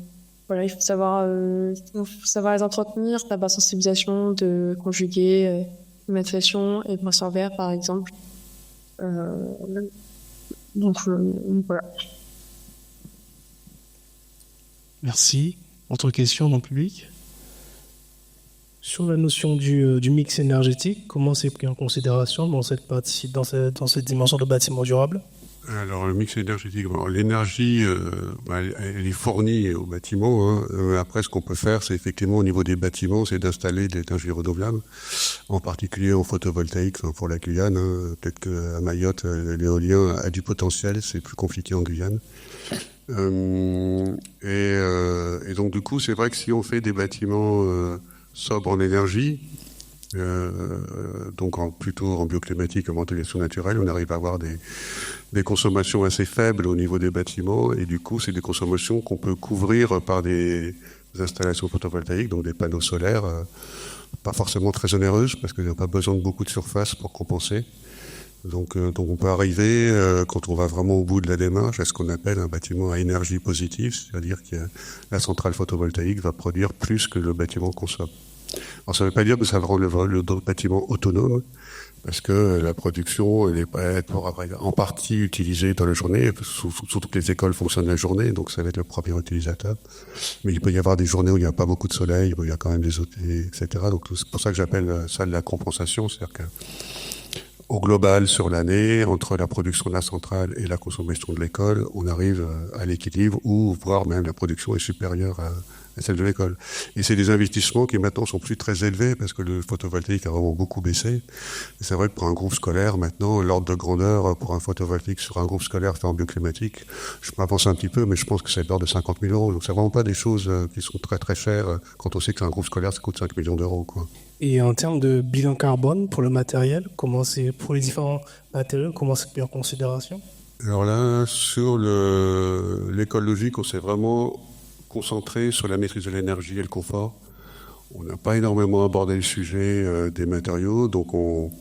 Speaker 6: il faut savoir les entretenir, par la sensibilisation de conjuguer climatisation et brasseur d'air, par exemple. Donc voilà.
Speaker 1: Merci. Autre question dans le public? Sur la notion du mix énergétique, comment c'est pris en considération dans cette dimension de bâtiment durable?
Speaker 4: Alors le mix énergétique, l'énergie, elle est fournie au bâtiment. Hein. Après, ce qu'on peut faire, c'est effectivement au niveau des bâtiments, c'est d'installer des énergies renouvelables, en particulier en photovoltaïque pour la Guyane. Hein. Peut-être qu'à Mayotte, l'éolien a du potentiel, c'est plus compliqué en Guyane. Et donc du coup, c'est vrai que si on fait des bâtiments sobres en énergie, Donc plutôt en bioclimatique, en ventilation naturelle, on arrive à avoir des consommations assez faibles au niveau des bâtiments, et du coup c'est des consommations qu'on peut couvrir par des installations photovoltaïques, donc des panneaux solaires, pas forcément très onéreuses parce qu'il n'y a pas besoin de beaucoup de surface pour compenser. Donc on peut arriver, quand on va vraiment au bout de la démarche, à ce qu'on appelle un bâtiment à énergie positive, c'est-à-dire que la centrale photovoltaïque va produire plus que le bâtiment consomme. Alors ça ne veut pas dire que ça va rendre le bâtiment autonome, parce que la production elle va être en partie utilisée dans la journée, surtout que les écoles fonctionnent la journée, donc ça va être le premier utilisateur. Mais il peut y avoir des journées où il n'y a pas beaucoup de soleil, où il y a quand même des hôtels, etc. Donc c'est pour ça que j'appelle ça de la compensation, c'est-à-dire que au global, sur l'année, entre la production de la centrale et la consommation de l'école, on arrive à l'équilibre, ou voire même la production est supérieure à celle de l'école. Et c'est des investissements qui maintenant sont plus très élevés parce que le photovoltaïque a vraiment beaucoup baissé. Et c'est vrai que pour un groupe scolaire, maintenant, l'ordre de grandeur pour un photovoltaïque sur un groupe scolaire fait en bioclimatique, je m'avance un petit peu, mais je pense que c'est de l'ordre de 50 000 euros. Donc c'est vraiment pas des choses qui sont très très chères quand on sait qu'un groupe scolaire, ça coûte 5 millions d'euros, quoi.
Speaker 1: Et en termes de bilan carbone pour le matériel, comment c'est pour les différents matériaux, comment c'est pris en considération?
Speaker 4: Alors là, sur l'école logique, on s'est vraiment concentré sur la maîtrise de l'énergie et le confort. On n'a pas énormément abordé le sujet des matériaux, donc on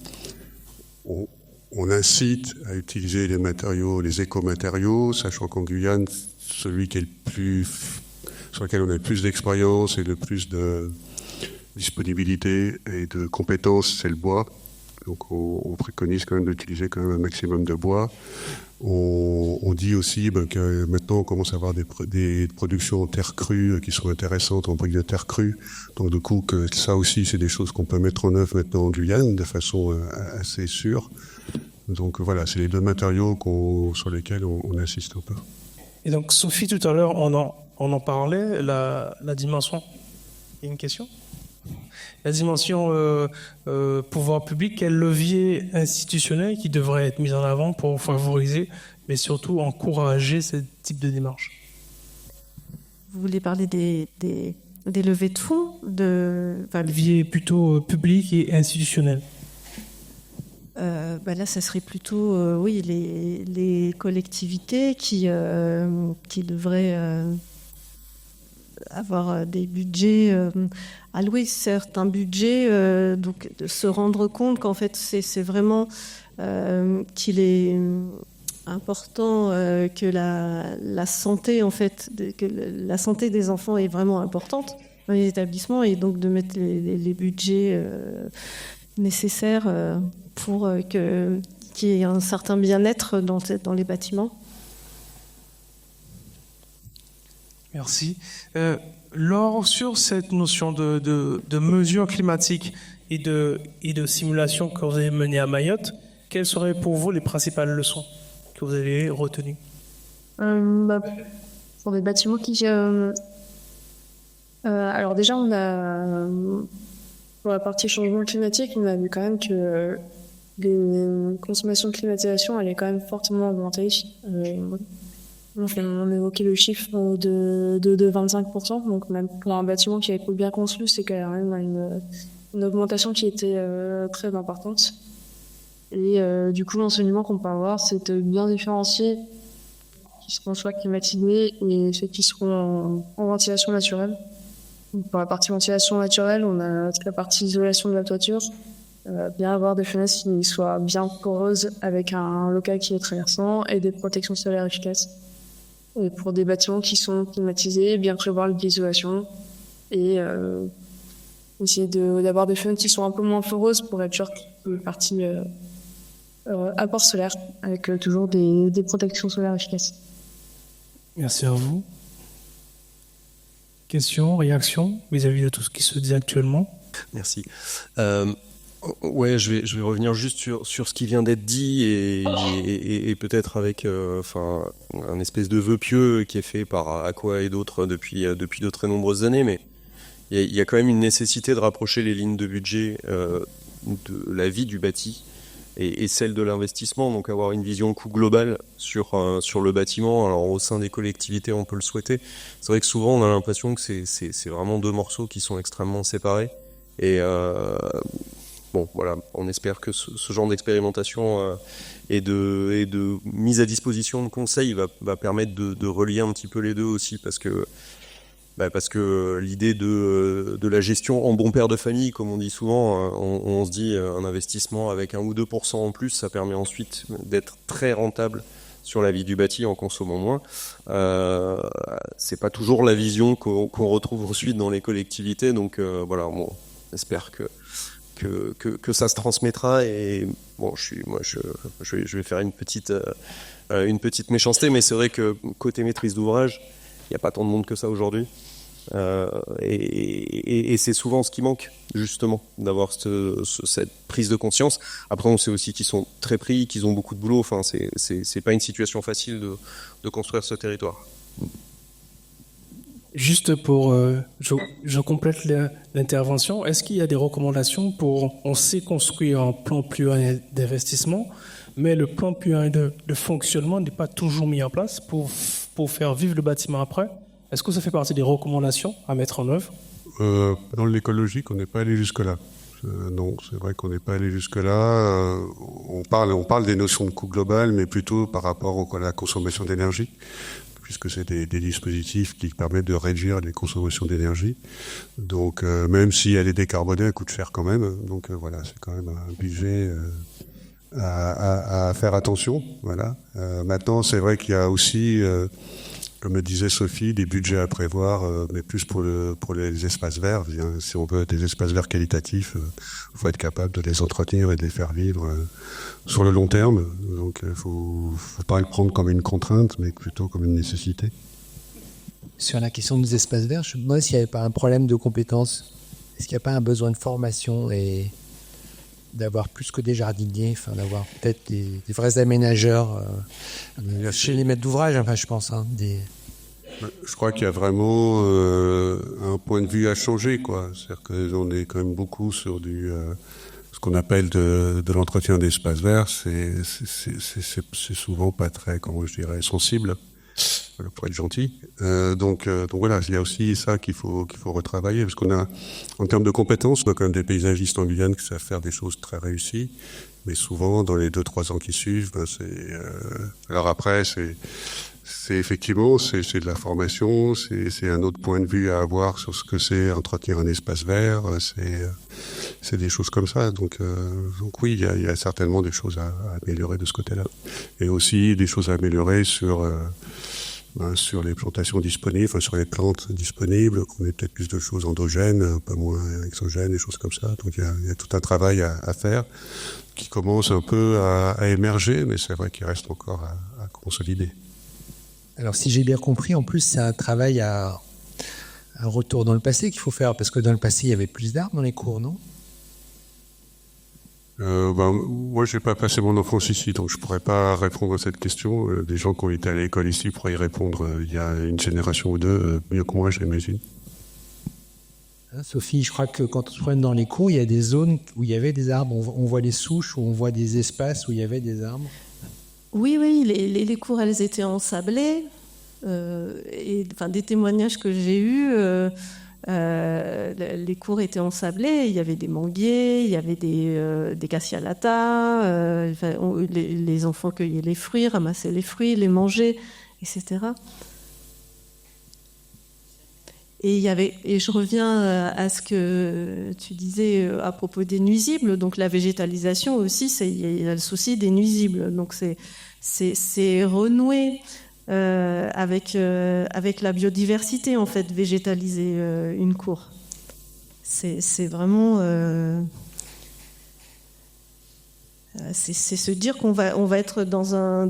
Speaker 4: incite à utiliser les matériaux, les écomatériaux, sachant qu'en Guyane, celui qui est sur lequel on a le plus d'expérience et le plus de disponibilité et de compétences, c'est le bois. Donc on préconise quand même d'utiliser quand même un maximum de bois. On dit aussi que maintenant on commence à avoir des productions en terre crue qui sont intéressantes, en briques de terre crue. Donc du coup, que ça aussi, c'est des choses qu'on peut mettre en œuvre maintenant en Guyane de façon assez sûre. Donc voilà, c'est les deux matériaux sur lesquels on insiste un peu.
Speaker 1: Et donc Sophie, tout à l'heure, on en parlait, la dimension. Il y a une question ? La dimension pouvoir public, quel levier institutionnel qui devrait être mis en avant pour favoriser, mais surtout encourager ce type de démarche?
Speaker 5: Vous voulez parler des levées de fonds
Speaker 1: levier plutôt public et institutionnel.
Speaker 5: Là, ça serait plutôt, oui, les collectivités qui devraient avoir des budgets alloués, certes un budget, donc de se rendre compte qu'en fait c'est vraiment qu'il est important que la santé en fait que la santé des enfants est vraiment importante dans les établissements, et donc de mettre les budgets nécessaires pour qu'il y ait un certain bien-être dans les bâtiments.
Speaker 1: Merci. Sur cette notion de mesure climatique et de simulation que vous avez menée à Mayotte, quelles seraient pour vous les principales leçons que vous avez retenues?
Speaker 6: Pour les bâtiments qui... alors déjà, on a... Pour la partie changement climatique, on a vu quand même que les consommations de climatisation allaient quand même fortement augmenter. On évoquait le chiffre de 25%, donc même pour un bâtiment qui a été bien conçu, c'est quand même une augmentation qui était très importante. Et du coup, l'enseignement qu'on peut avoir, c'est de bien différencier qui seront soit climatisés et ceux qui seront en ventilation naturelle. Donc, pour la partie ventilation naturelle, on a toute la partie isolation de la toiture, bien avoir des fenêtres qui soient bien poreuses avec un local qui est traversant et des protections solaires efficaces. Et pour des bâtiments qui sont climatisés, bien prévoir l'isolation et essayer d'avoir des fenêtres qui sont un peu moins foureuses pour être sûr que la partie apport solaire avec toujours des protections solaires efficaces.
Speaker 1: Merci à vous. Questions, réactions vis-à-vis de tout ce qui se dit actuellement?
Speaker 12: Merci. Ouais, je vais revenir juste sur ce qui vient d'être dit et peut-être avec un espèce de vœu pieux qui est fait par Aqua et d'autres depuis de très nombreuses années, mais il y a quand même une nécessité de rapprocher les lignes de budget de la vie du bâti et celle de l'investissement, donc avoir une vision coût global sur le bâtiment. Alors au sein des collectivités, on peut le souhaiter. C'est vrai que souvent on a l'impression que c'est vraiment deux morceaux qui sont extrêmement séparés et bon, voilà, on espère que ce genre d'expérimentation et de mise à disposition de conseils va permettre de relier un petit peu les deux aussi, parce que l'idée de la gestion en bon père de famille, comme on dit souvent, on se dit un investissement avec 1 ou 2% en plus, ça permet ensuite d'être très rentable sur la vie du bâti en consommant moins. C'est pas toujours la vision qu'on retrouve ensuite dans les collectivités, donc voilà, on espère que ça se transmettra. Et bon, je vais faire une petite méchanceté, mais c'est vrai que côté maîtrise d'ouvrage, il n'y a pas tant de monde que ça aujourd'hui. Et c'est souvent ce qui manque, justement, d'avoir cette prise de conscience. Après, on sait aussi qu'ils sont très pris, qu'ils ont beaucoup de boulot. Enfin, c'est pas une situation facile de construire ce territoire.
Speaker 1: Juste pour, je complète l'intervention. Est-ce qu'il y a des recommandations on sait construire un plan pluriannuel d'investissement, mais le plan pluriannuel de fonctionnement n'est pas toujours mis en place pour faire vivre le bâtiment après? Est-ce que ça fait partie des recommandations à mettre en œuvre?
Speaker 4: Dans l'écologique, on n'est pas allé jusque-là. Non, c'est vrai qu'on n'est pas allé jusque-là. On parle des notions de coût global, mais plutôt par rapport à la consommation d'énergie, puisque c'est des dispositifs qui permettent de réduire les consommations d'énergie. Donc, même si elle est décarbonée, elle coûte cher quand même. Donc, voilà, c'est quand même un budget à faire attention. Voilà. Maintenant, c'est vrai qu'il y a aussi... comme le disait Sophie, des budgets à prévoir, mais plus pour les espaces verts. Si on veut des espaces verts qualitatifs, il faut être capable de les entretenir et de les faire vivre sur le long terme. Donc, il faut pas le prendre comme une contrainte, mais plutôt comme une nécessité.
Speaker 7: Sur la question des espaces verts, je me demande s'il n'y avait pas un problème de compétences. Est-ce qu'il n'y a pas un besoin de formation et d'avoir plus que des jardiniers, enfin d'avoir peut-être des vrais aménageurs chez les maîtres d'ouvrage, enfin je pense.
Speaker 4: Je crois qu'il y a vraiment un point de vue à changer, quoi. C'est-à-dire qu'on est quand même beaucoup sur ce qu'on appelle de l'entretien d'espaces verts. C'est souvent pas très, comment je dirais, sensible, pour être gentil. Donc voilà, il y a aussi ça qu'il faut retravailler, parce qu'on a, en termes de compétences, on a quand même des paysagistes en Guyane qui savent faire des choses très réussies, mais souvent dans les 2-3 ans qui suivent, alors après c'est effectivement c'est de la formation, c'est un autre point de vue à avoir sur ce que c'est entretenir un espace vert, c'est des choses comme ça. Donc oui, il y a certainement des choses à améliorer de ce côté-là, et aussi des choses à améliorer sur les plantations disponibles, enfin sur les plantes disponibles, qu'on ait peut-être plus de choses endogènes, un peu moins exogènes, des choses comme ça. Donc il y a tout un travail à faire qui commence un peu à émerger, mais c'est vrai qu'il reste encore à consolider.
Speaker 7: Alors si j'ai bien compris, en plus c'est un travail à un retour dans le passé qu'il faut faire, parce que dans le passé il y avait plus d'arbres dans les cours, non?
Speaker 4: Moi, j'ai pas passé mon enfance ici, donc je pourrais pas répondre à cette question. Des gens qui ont été à l'école ici pourraient y répondre il y a une génération ou deux, mieux que moi, j'imagine.
Speaker 7: Sophie, je crois que quand on se promène dans les cours, il y a des zones où il y avait des arbres. On voit des souches, où on voit des espaces où il y avait des arbres.
Speaker 5: Oui, les cours, elles étaient ensablées. Des témoignages que j'ai eus... les cours étaient ensablés, il y avait des manguiers, il y avait des cassialatas, les enfants cueillaient les fruits, ramassaient les fruits, les mangeaient, etc. Et je reviens à ce que tu disais à propos des nuisibles. Donc la végétalisation aussi, il y a le souci des nuisibles. Donc c'est renouer avec la biodiversité, en fait, végétaliser une cour. C'est vraiment... c'est se dire qu'on va être dans un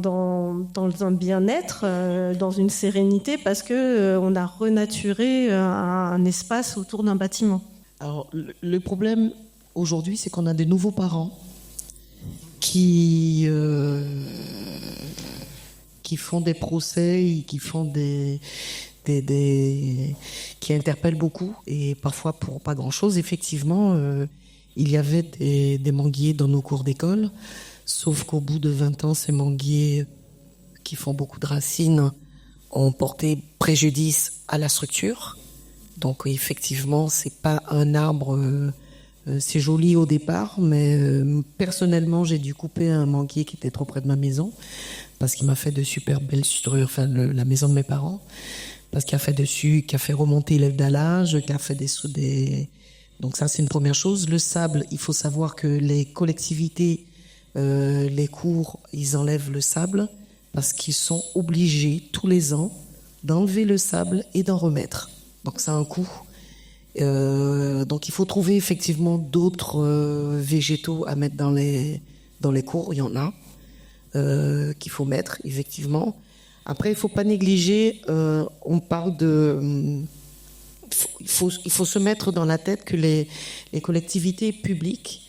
Speaker 5: bien-être, dans une sérénité, parce qu'on a renaturé un espace autour d'un bâtiment.
Speaker 9: Alors, le problème aujourd'hui, c'est qu'on a des nouveaux parents qui font des procès, qui font qui interpellent beaucoup, et parfois pour pas grand-chose. Effectivement, il y avait des manguiers dans nos cours d'école, sauf qu'au bout de 20 ans, ces manguiers qui font beaucoup de racines ont porté préjudice à la structure. Donc effectivement, c'est pas un arbre C'est joli au départ, mais personnellement, j'ai dû couper un manguier qui était trop près de ma maison, parce qu'il m'a fait de super belles suturures, enfin la maison de mes parents, parce qu'il a fait remonter l'élève d'allage, qu'il a fait des... Donc ça, c'est une première chose. Le sable, il faut savoir que les collectivités, les cours, ils enlèvent le sable, parce qu'ils sont obligés, tous les ans, d'enlever le sable et d'en remettre. Donc ça a un coût. Donc il faut trouver effectivement d'autres végétaux à mettre dans les cours, il y en a qu'il faut mettre effectivement. Après il faut pas négliger, on parle de il faut se mettre dans la tête que les collectivités publiques,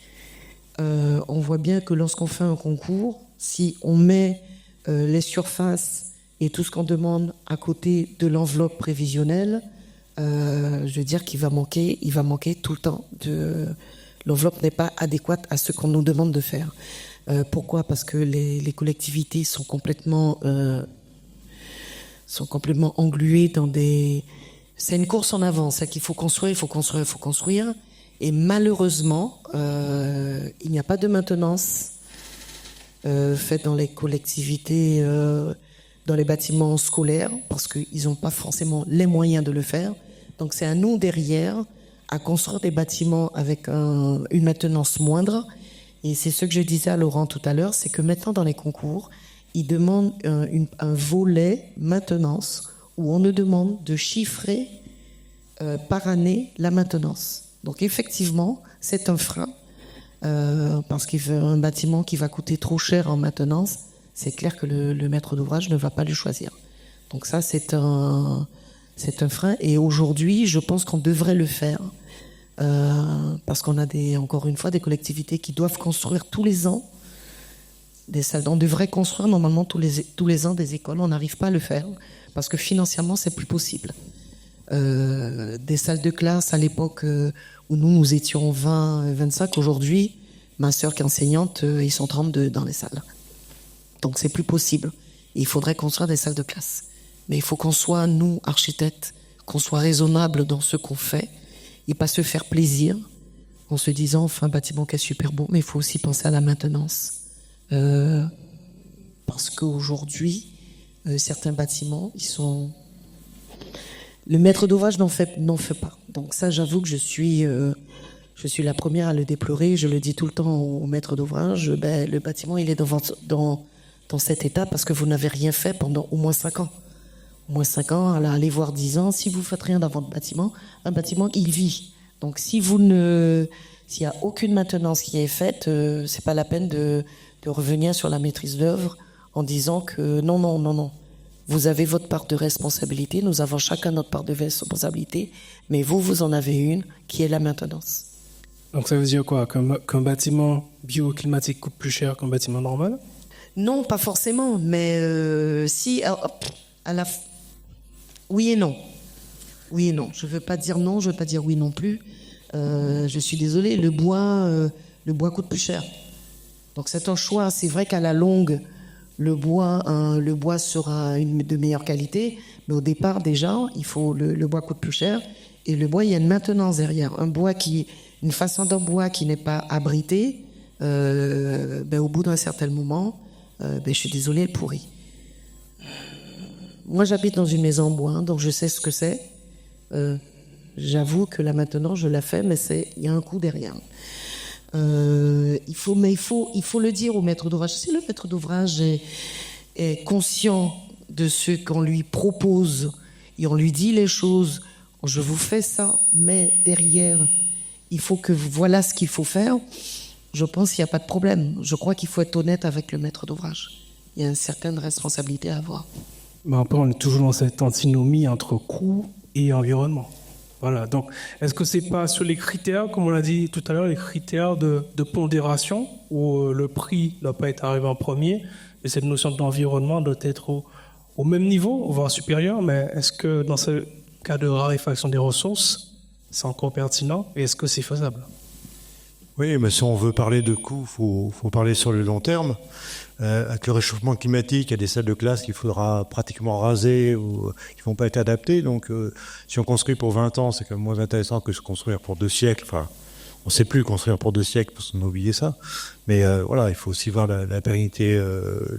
Speaker 9: on voit bien que lorsqu'on fait un concours, si on met les surfaces et tout ce qu'on demande à côté de l'enveloppe prévisionnelle, je veux dire qu'il va manquer tout le temps. L'enveloppe n'est pas adéquate à ce qu'on nous demande de faire. Pourquoi ? Parce que les collectivités sont complètement engluées dans des... C'est une course en avant, c'est qu'il faut construire, il faut construire. Et malheureusement, il n'y a pas de maintenance faite dans les collectivités, dans les bâtiments scolaires, parce qu'ils n'ont pas forcément les moyens de le faire. Donc c'est à nous derrière à construire des bâtiments avec une maintenance moindre. Et c'est ce que je disais à Laurent tout à l'heure, c'est que maintenant dans les concours, ils demandent un volet maintenance où on nous demande de chiffrer par année la maintenance. Donc effectivement, c'est un frein parce qu'un bâtiment qui va coûter trop cher en maintenance, c'est clair que le maître d'ouvrage ne va pas le choisir. Donc ça, c'est un frein. Et aujourd'hui, je pense qu'on devrait le faire parce qu'on a encore une fois des collectivités qui doivent construire tous les ans des salles. On devrait construire normalement tous les ans des écoles. On n'arrive pas à le faire parce que financièrement, c'est plus possible. Des salles de classe à l'époque où nous étions 20, 25. Aujourd'hui, ma sœur qui est enseignante, ils sont 32 dans les salles. Donc c'est plus possible. Et il faudrait construire des salles de classe. Mais il faut qu'on soit, nous, architectes, qu'on soit raisonnable dans ce qu'on fait et pas se faire plaisir en se disant, enfin, un bâtiment qui est super beau, mais il faut aussi penser à la maintenance. Parce qu'aujourd'hui, certains bâtiments, le maître d'ouvrage n'en fait pas. Donc ça, j'avoue que je suis la première à le déplorer. Je le dis tout le temps au maître d'ouvrage. Le bâtiment, il est dans cet état parce que vous n'avez rien fait pendant au moins 5 ans. Au moins 5 ans, allez voir 10 ans. Si vous faites rien dans votre bâtiment, un bâtiment, il vit. Donc s'il y a aucune maintenance qui est faite, c'est pas la peine de revenir sur la maîtrise d'œuvre en disant que non. Vous avez votre part de responsabilité, nous avons chacun notre part de responsabilité, mais vous en avez une qui est la maintenance.
Speaker 1: Donc ça veut dire quoi ? Qu'un bâtiment bioclimatique coûte plus cher qu'un bâtiment normal ?
Speaker 9: Non, pas forcément, mais si... Oui et non. Oui et non. Je ne veux pas dire non, je ne veux pas dire oui non plus. Je suis désolée, le bois coûte plus cher. Donc c'est un choix. C'est vrai qu'à la longue, le bois sera de meilleure qualité, mais au départ déjà, le bois coûte plus cher. Et le bois, il y a une maintenance derrière. Une façon d'un bois qui n'est pas abrité, au bout d'un certain moment, je suis désolée, elle pourrit. Moi, j'habite dans une maison en bois, donc je sais ce que c'est. J'avoue que la maintenance, je la fais, mais il y a un coût derrière. Il faut le dire au maître d'ouvrage. Si le maître d'ouvrage est conscient de ce qu'on lui propose et on lui dit les choses, je vous fais ça, mais derrière, il faut que voilà ce qu'il faut faire. Je pense qu'il n'y a pas de problème. Je crois qu'il faut être honnête avec le maître d'ouvrage. Il y a une certaine responsabilité à avoir.
Speaker 1: Mais après, on est toujours dans cette antinomie entre coût et environnement. Voilà, donc est-ce que c'est pas sur les critères, comme on l'a dit tout à l'heure, les critères de pondération, où le prix ne doit pas être arrivé en premier, et cette notion d'environnement doit être au même niveau, voire supérieur, mais est-ce que dans ce cas de raréfaction des ressources, c'est encore pertinent, et est-ce que c'est faisable ?
Speaker 10: Oui, mais si on veut parler de coûts, faut parler sur le long terme. Avec le réchauffement climatique, il y a des salles de classe qu'il faudra pratiquement raser ou qui ne vont pas être adaptées. Donc, si on construit pour 20 ans, c'est quand même moins intéressant que se construire pour 2 siècles. Enfin, On ne sait plus construire pour 2 siècles parce qu'on a oublié ça. Mais voilà, il faut aussi voir la pérennité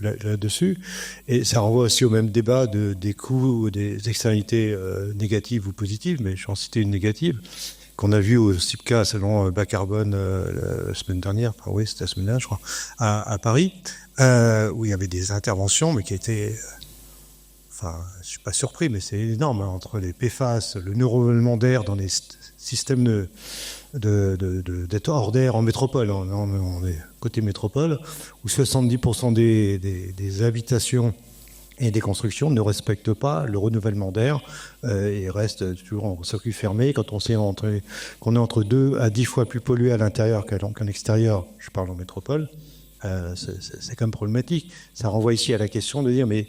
Speaker 10: là-dessus. Et ça renvoie aussi au même débat des coûts ou des externalités négatives ou positives, mais je vais en citer une négative, qu'on a vu au CIPCA, salon bas carbone, la semaine dernière, enfin oui, c'était la semaine dernière, je crois, à Paris, où il y avait des interventions, mais qui étaient... Enfin, je suis pas surpris, mais c'est énorme, hein, entre les PFAS, le neuromènement d'air dans les systèmes d'être hors d'air en métropole. On est côté métropole, où 70% des habitations et des constructions ne respectent pas le renouvellement d'air et restent toujours en circuit fermé. Quand on sait qu'on est entre 2 à 10 fois plus pollué à l'intérieur qu'en extérieur, je parle en métropole, c'est quand même problématique. Ça renvoie ici à la question de dire, mais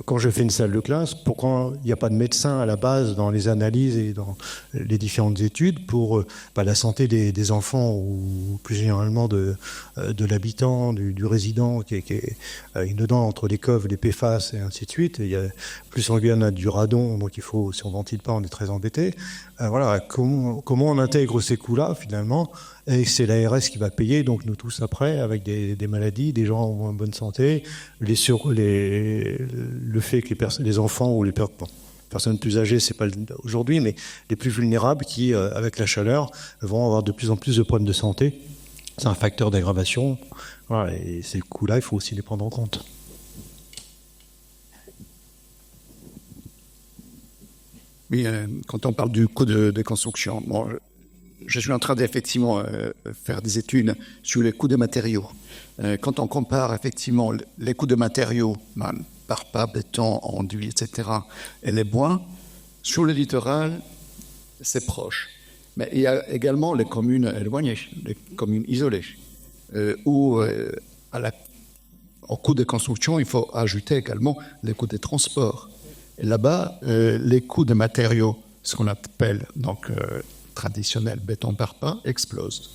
Speaker 10: quand je fais une salle de classe, pourquoi il n'y a pas de médecin à la base dans les analyses et dans les différentes études pour la santé des enfants ou plus généralement de l'habitant, du résident qui est dedans entre les coves, les PFAS et ainsi de suite. Et plus en Guyane, on a du radon, donc il faut, si on ventile pas, on est très embêté. Voilà, comment on intègre ces coûts-là finalement? Et c'est l'ARS qui va payer, donc nous tous après, avec des maladies, des gens en bonne santé, le fait que les enfants ou les personnes plus âgées, c'est pas aujourd'hui, mais les plus vulnérables qui, avec la chaleur, vont avoir de plus en plus de problèmes de santé. C'est un facteur d'aggravation. Voilà, et ces coûts-là, il faut aussi les prendre en compte.
Speaker 8: Oui, quand on parle du coût de construction, bon, je suis en train d'effectivement faire des études sur les coûts de matériaux. Quand on compare effectivement les coûts de matériaux, parpaing, béton, enduit, etc., et les bois, sur le littoral, c'est proche. Mais il y a également les communes éloignées, les communes isolées, où au coût de construction, il faut ajouter également les coûts de transport. Et là-bas, les coûts de matériaux, ce qu'on appelle donc traditionnel béton parpaing, explosent.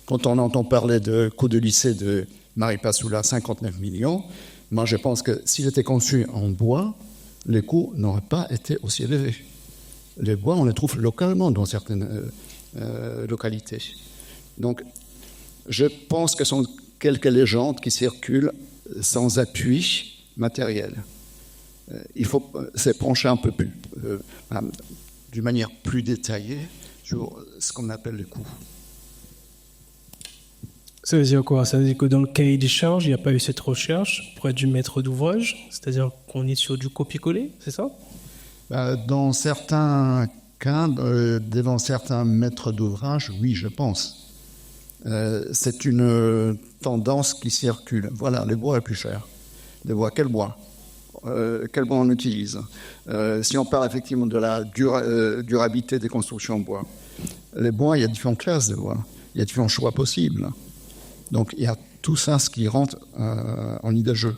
Speaker 8: Quand on entend parler de coût de lycée de Maripasoula, 59 millions, moi je pense que s'il était conçu en bois, les coûts n'auraient pas été aussi élevés. Les bois, on les trouve localement dans certaines localités. Donc, je pense que ce sont quelques légendes qui circulent sans appui matériel. Il faut se pencher un peu plus, d'une manière plus détaillée, sur ce qu'on appelle le coût.
Speaker 1: Ça veut dire quoi? Ça veut dire que dans le cahier des charges, il n'y a pas eu cette recherche auprès du maître d'ouvrage, c'est-à-dire qu'on est sur du copier-coller, c'est ça?
Speaker 8: Dans certains cas, devant certains maîtres d'ouvrage, oui, je pense. C'est une tendance qui circule. Voilà, le bois est plus cher. Le bois, quel bois? Quel bois on utilise? Si on parle effectivement de la durabilité des constructions en bois, les bois, il y a différentes classes de bois, il y a différents choix possibles. Donc il y a tout ça, ce qui rentre en ligne de jeu.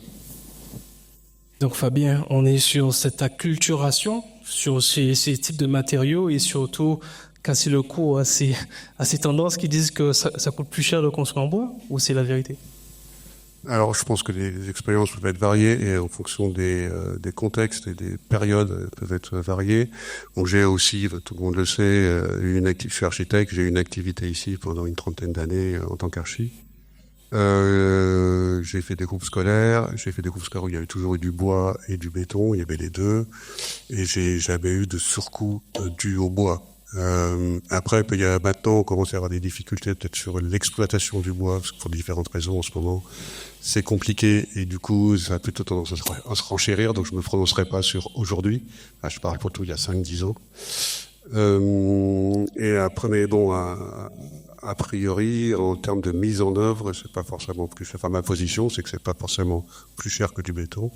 Speaker 1: Donc Fabien, on est sur cette acculturation, sur ces types de matériaux et surtout casser le cou à ces tendances qui disent que ça coûte plus cher de construire en bois, ou c'est la vérité?
Speaker 4: Alors, je pense que les expériences peuvent être variées et en fonction des contextes et des périodes peuvent être variées. Donc, j'ai aussi, tout le monde le sait, je suis architecte, j'ai eu une activité ici pendant une 30aine d'années en tant qu'archi. J'ai fait des groupes scolaires où il y avait toujours eu du bois et du béton, il y avait les deux, et j'ai jamais eu de surcoût dû au bois. Après, maintenant, on commence à avoir des difficultés peut-être sur l'exploitation du bois, parce que pour différentes raisons en ce moment, c'est compliqué, et du coup, ça a plutôt tendance à se renchérir, donc je me prononcerai pas sur aujourd'hui. Enfin, je parle pour tout il y a 5-10 ans. Et après, mais bon, a priori, en termes de mise en œuvre, c'est pas forcément plus cher. Enfin, ma position, c'est que c'est pas forcément plus cher que du béton.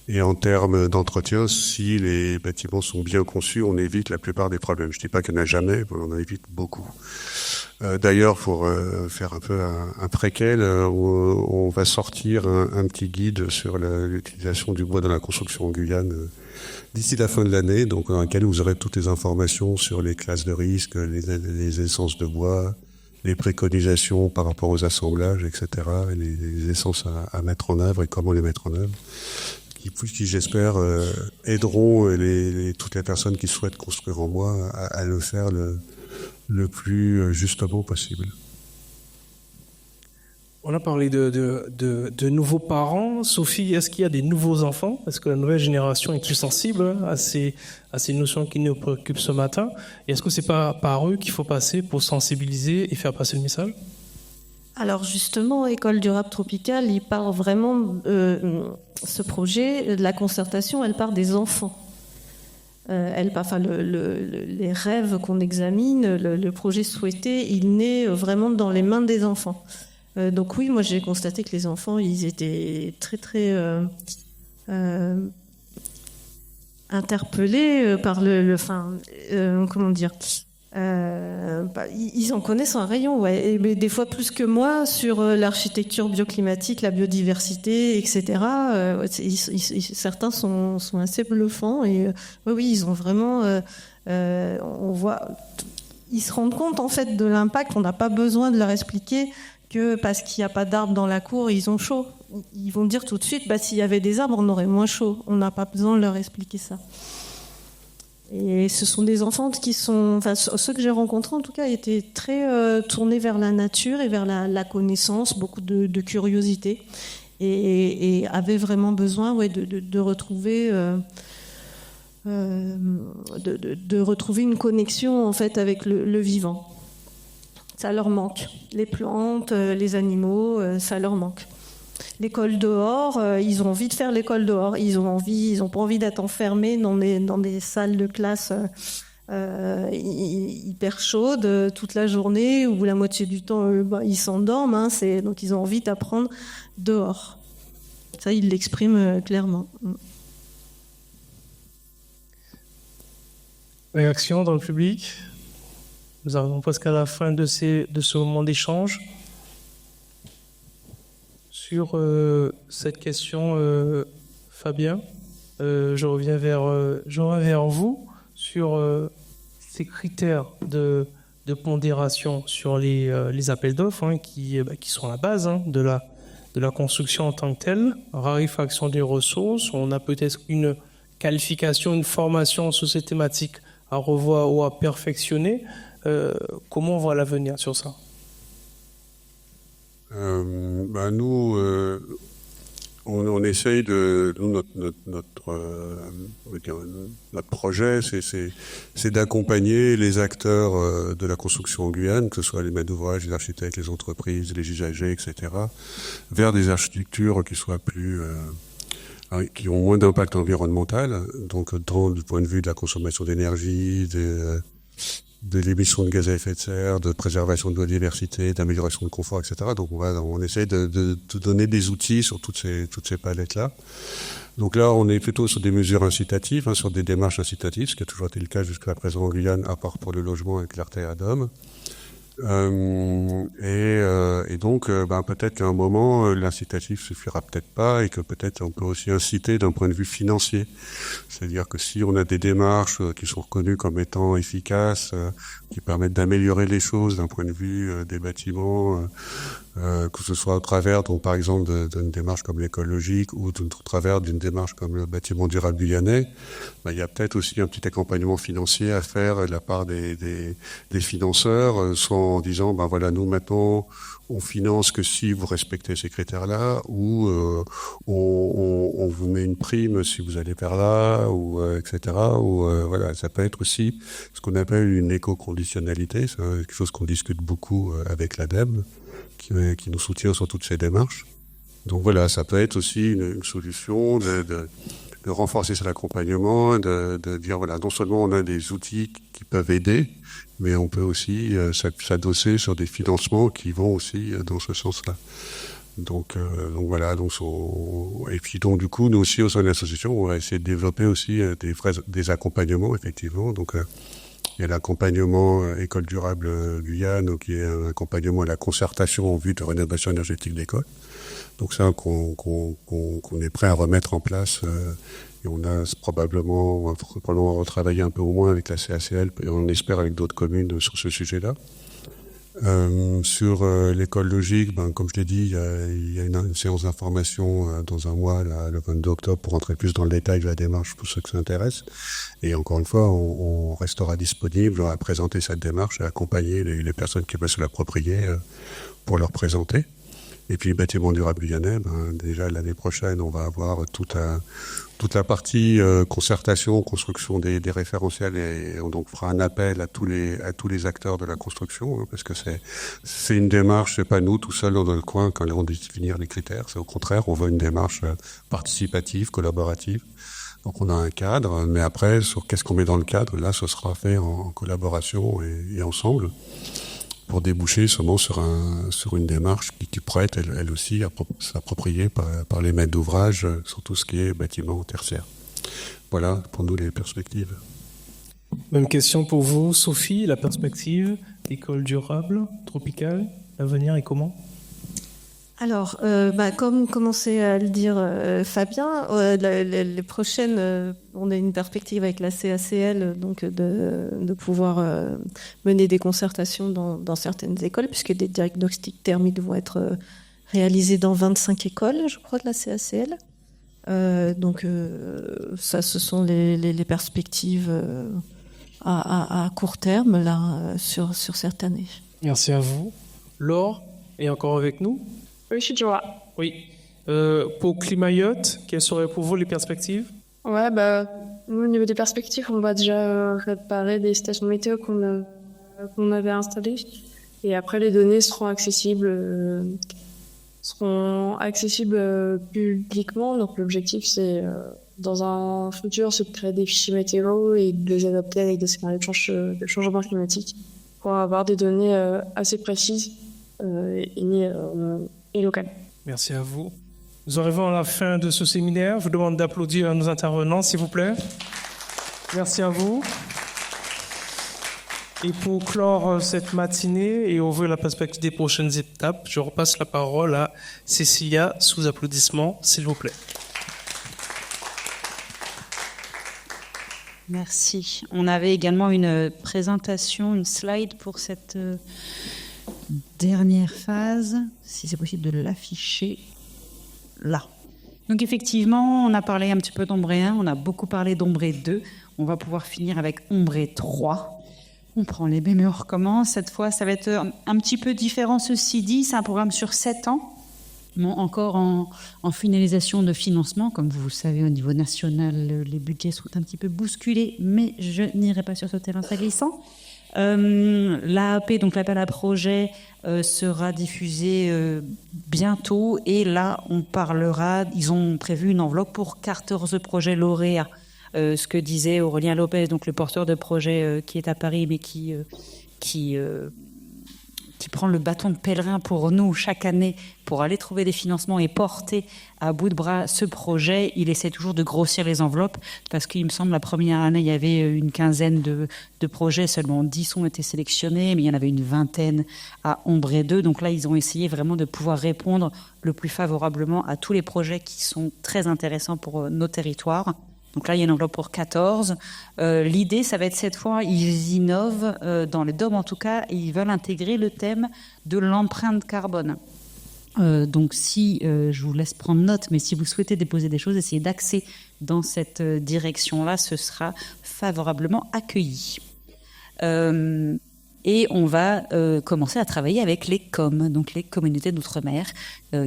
Speaker 4: Et en termes d'entretien, si les bâtiments sont bien conçus, on évite la plupart des problèmes. Je dis pas qu'il n'y en a jamais, mais on en évite beaucoup. D'ailleurs, pour faire un peu un préquel, on va sortir un petit guide sur l'utilisation du bois dans la construction en Guyane d'ici la fin de l'année, donc dans lequel vous aurez toutes les informations sur les classes de risque, les essences de bois, les préconisations par rapport aux assemblages, etc., et les essences à mettre en œuvre et comment les mettre en œuvre, qui j'espère, aideront toutes les personnes qui souhaitent construire en bois à le faire le plus justement possible.
Speaker 1: On a parlé de nouveaux parents. Sophie, est-ce qu'il y a des nouveaux enfants? Est-ce que la nouvelle génération est plus sensible à ces notions qui nous préoccupent ce matin? Et est-ce que c'est pas par eux qu'il faut passer pour sensibiliser et faire passer le message?
Speaker 5: Alors justement, École durable tropicale, il part vraiment, ce projet, la concertation, elle part des enfants. Les rêves qu'on examine, le projet souhaité, il naît vraiment dans les mains des enfants. Donc oui, moi j'ai constaté que les enfants, ils étaient très très interpellés par comment dire, ils en connaissent un rayon, ouais, mais des fois plus que moi sur l'architecture bioclimatique, la biodiversité, etc. Certains sont assez bluffants et oui, ils ont vraiment, on voit, ils se rendent compte en fait de l'impact. On n'a pas besoin de leur expliquer que parce qu'il n'y a pas d'arbres dans la cour, ils ont chaud. Ils vont dire tout de suite, s'il y avait des arbres, on aurait moins chaud. On n'a pas besoin de leur expliquer ça. Et ce sont des enfants qui sont, ceux que j'ai rencontrés en tout cas, étaient très tournés vers la nature et vers la connaissance, beaucoup de curiosité, et avaient vraiment besoin de retrouver, de retrouver une connexion en fait avec le vivant. Ça leur manque. Les plantes, les animaux, ça leur manque. L'école dehors, ils ont envie de faire l'école dehors. Ils ont pas envie d'être enfermés dans des salles de classe hyper chaudes toute la journée, où la moitié du temps ils s'endorment. Donc ils ont envie d'apprendre dehors. Ça, ils l'expriment clairement.
Speaker 1: Réaction dans le public? Nous arrivons presque à la fin de ce moment d'échange. Sur cette question, Fabien, je reviens vers vous sur ces critères de pondération sur les appels d'offres qui sont la base de la construction en tant que telle. Raréfaction des ressources, on a peut-être une qualification, une formation sur ces thématiques à revoir ou à perfectionner. Comment on voit l'avenir sur ça?
Speaker 4: Nous, on essaye notre projet, c'est d'accompagner les acteurs de la construction en Guyane, que ce soit les maîtres d'ouvrage, les architectes, les entreprises, les usagers, etc., vers des architectures qui soient qui ont moins d'impact environnemental, donc tant du point de vue de la consommation d'énergie, de l'émission de gaz à effet de serre, de préservation de la biodiversité, d'amélioration de confort, etc. Donc on essaie de donner des outils sur toutes ces palettes-là. Donc là, on est plutôt sur des mesures incitatives, sur des démarches incitatives, ce qui a toujours été le cas jusqu'à présent en Guyane, à part pour le logement avec l'Artère à Dôme. Et donc, peut-être qu'à un moment, l'incitatif suffira peut-être pas, et que peut-être on peut aussi inciter d'un point de vue financier. C'est-à-dire que si on a des démarches qui sont reconnues comme étant efficaces, qui permettent d'améliorer les choses d'un point de vue des bâtiments, que ce soit au travers, donc, par exemple, d'une démarche comme l'écologique ou au travers d'une démarche comme le bâtiment durable guyanais, il y a peut-être aussi un petit accompagnement financier à faire de la part des financeurs, soit en disant, voilà, nous maintenant, on finance que si vous respectez ces critères-là, ou on vous met une prime si vous allez vers là, ou etc. Ou voilà, ça peut être aussi ce qu'on appelle une éco-conditionnalité, c'est quelque chose qu'on discute beaucoup avec l'ADEME, qui nous soutient sur toutes ces démarches. Donc voilà, ça peut être aussi une solution de renforcer cet accompagnement, de dire voilà, non seulement on a des outils qui peuvent aider, mais on peut aussi s'adosser sur des financements qui vont aussi dans ce sens-là. Donc voilà, et puis donc du coup, nous aussi au sein de l'association, on va essayer de développer aussi des accompagnements, effectivement. Donc il y a l'accompagnement École durable Guyane, qui est un accompagnement à la concertation en vue de rénovation énergétique d'école. Donc ça qu'on est prêt à remettre en place, et on a probablement retravaillé un peu au moins avec la CACL, et on espère avec d'autres communes sur ce sujet-là. Sur l'école logique, comme je l'ai dit, il y a une séance d'information dans un mois, là, le 22 octobre, pour entrer plus dans le détail de la démarche pour ceux que ça intéresse. Et encore une fois, on restera disponible à présenter cette démarche, à accompagner les personnes qui veulent se l'approprier pour leur présenter. Et puis, bâtiment durable guyanais, déjà l'année prochaine, on va avoir toute la partie concertation, construction des référentiels, et on donc fera un appel à tous les acteurs de la construction, parce que c'est une démarche, c'est pas nous tout seuls dans notre coin quand on va définir les critères. C'est au contraire, on veut une démarche participative, collaborative. Donc on a un cadre, mais après, sur qu'est-ce qu'on met dans le cadre, là, ce sera fait en collaboration et ensemble, pour déboucher seulement sur une démarche qui pourrait être elle aussi s'appropriée par les maîtres d'ouvrage sur tout ce qui est bâtiment tertiaire. Voilà pour nous les perspectives.
Speaker 1: Même question pour vous, Sophie, la perspective, école durable, tropicale, l'avenir est comment ?
Speaker 5: Alors, comme commençait à le dire Fabien, les prochaines, on a une perspective avec la CACL, donc de pouvoir mener des concertations dans certaines écoles, puisque des diagnostics thermiques vont être réalisés dans 25 écoles, je crois, de la CACL. Ça, ce sont les perspectives à court terme là sur cette année.
Speaker 1: Merci à vous. Laure est encore avec nous ?
Speaker 6: Oui, je suis toujours là.
Speaker 1: Oui. Pour Climayotte, quelles seraient pour vous les perspectives ?
Speaker 6: Ouais, au niveau des perspectives, on va déjà réparer des stations météo qu'on avait installées. Et après, les données seront accessibles publiquement. Donc, l'objectif, c'est, dans un futur, c'est de créer des fichiers météo et de les adapter avec des scénarios de changement climatique pour avoir des données assez précises et locales.
Speaker 1: Merci à vous. Nous arrivons à la fin de ce séminaire. Je vous demande d'applaudir nos intervenants, s'il vous plaît. Merci à vous. Et pour clore cette matinée et ouvrir la perspective des prochaines étapes, je repasse la parole à Cécilia, sous applaudissements, s'il vous plaît.
Speaker 3: Merci. On avait également une présentation, une slide pour cette dernière phase, si c'est possible de l'afficher là. Donc effectivement, on a parlé un petit peu d'Ombré 1, on a beaucoup parlé d'Ombré 2, on va pouvoir finir avec Ombré 3. On prend les bémols, on recommence. Cette fois, ça va être un petit peu différent, ceci dit, c'est un programme sur 7 ans, encore en finalisation de financement. Comme vous le savez, au niveau national, les budgets sont un petit peu bousculés, mais je n'irai pas sur ce terrain très glissant. L'AAP, donc l'appel à projet, sera diffusé bientôt, et là on parlera, ils ont prévu une enveloppe pour 14 projets lauréats, ce que disait Aurélien Lopez, donc le porteur de projet qui est à Paris mais qui prend le bâton de pèlerin pour nous chaque année pour aller trouver des financements et porter à bout de bras ce projet. Il essaie toujours de grossir les enveloppes, parce qu'il me semble la première année, il y avait une quinzaine de projets, seulement 10 ont été sélectionnés, mais il y en avait une vingtaine à Ombré 2. Donc là, ils ont essayé vraiment de pouvoir répondre le plus favorablement à tous les projets qui sont très intéressants pour nos territoires. Donc là, il y a une enveloppe pour 14. L'idée, ça va être cette fois, ils innovent, dans les DOM en tout cas, et ils veulent intégrer le thème de l'empreinte carbone. Donc si, je vous laisse prendre note, mais si vous souhaitez déposer des choses, essayez d'axer dans cette direction-là, ce sera favorablement accueilli. Et on va commencer à travailler avec les COM, donc les communautés d'outre-mer,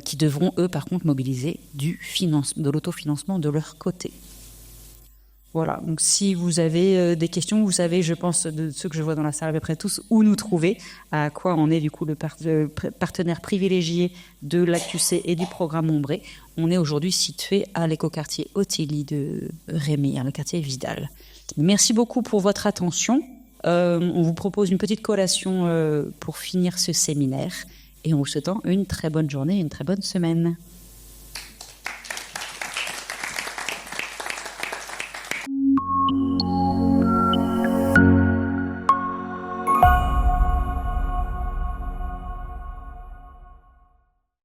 Speaker 3: qui devront, eux, par contre, mobiliser de l'autofinancement de leur côté. Voilà, donc si vous avez des questions, vous savez, je pense, de ceux que je vois dans la salle à peu près tous, où nous trouver, à quoi on est du coup le partenaire privilégié de l'AQC et du programme Ombré. On est aujourd'hui situé à l'écoquartier Ottilie de Rémy, le quartier Vidal. Merci beaucoup pour votre attention. On vous propose une petite collation pour finir ce séminaire, et en vous souhaitant une très bonne journée et une très bonne semaine.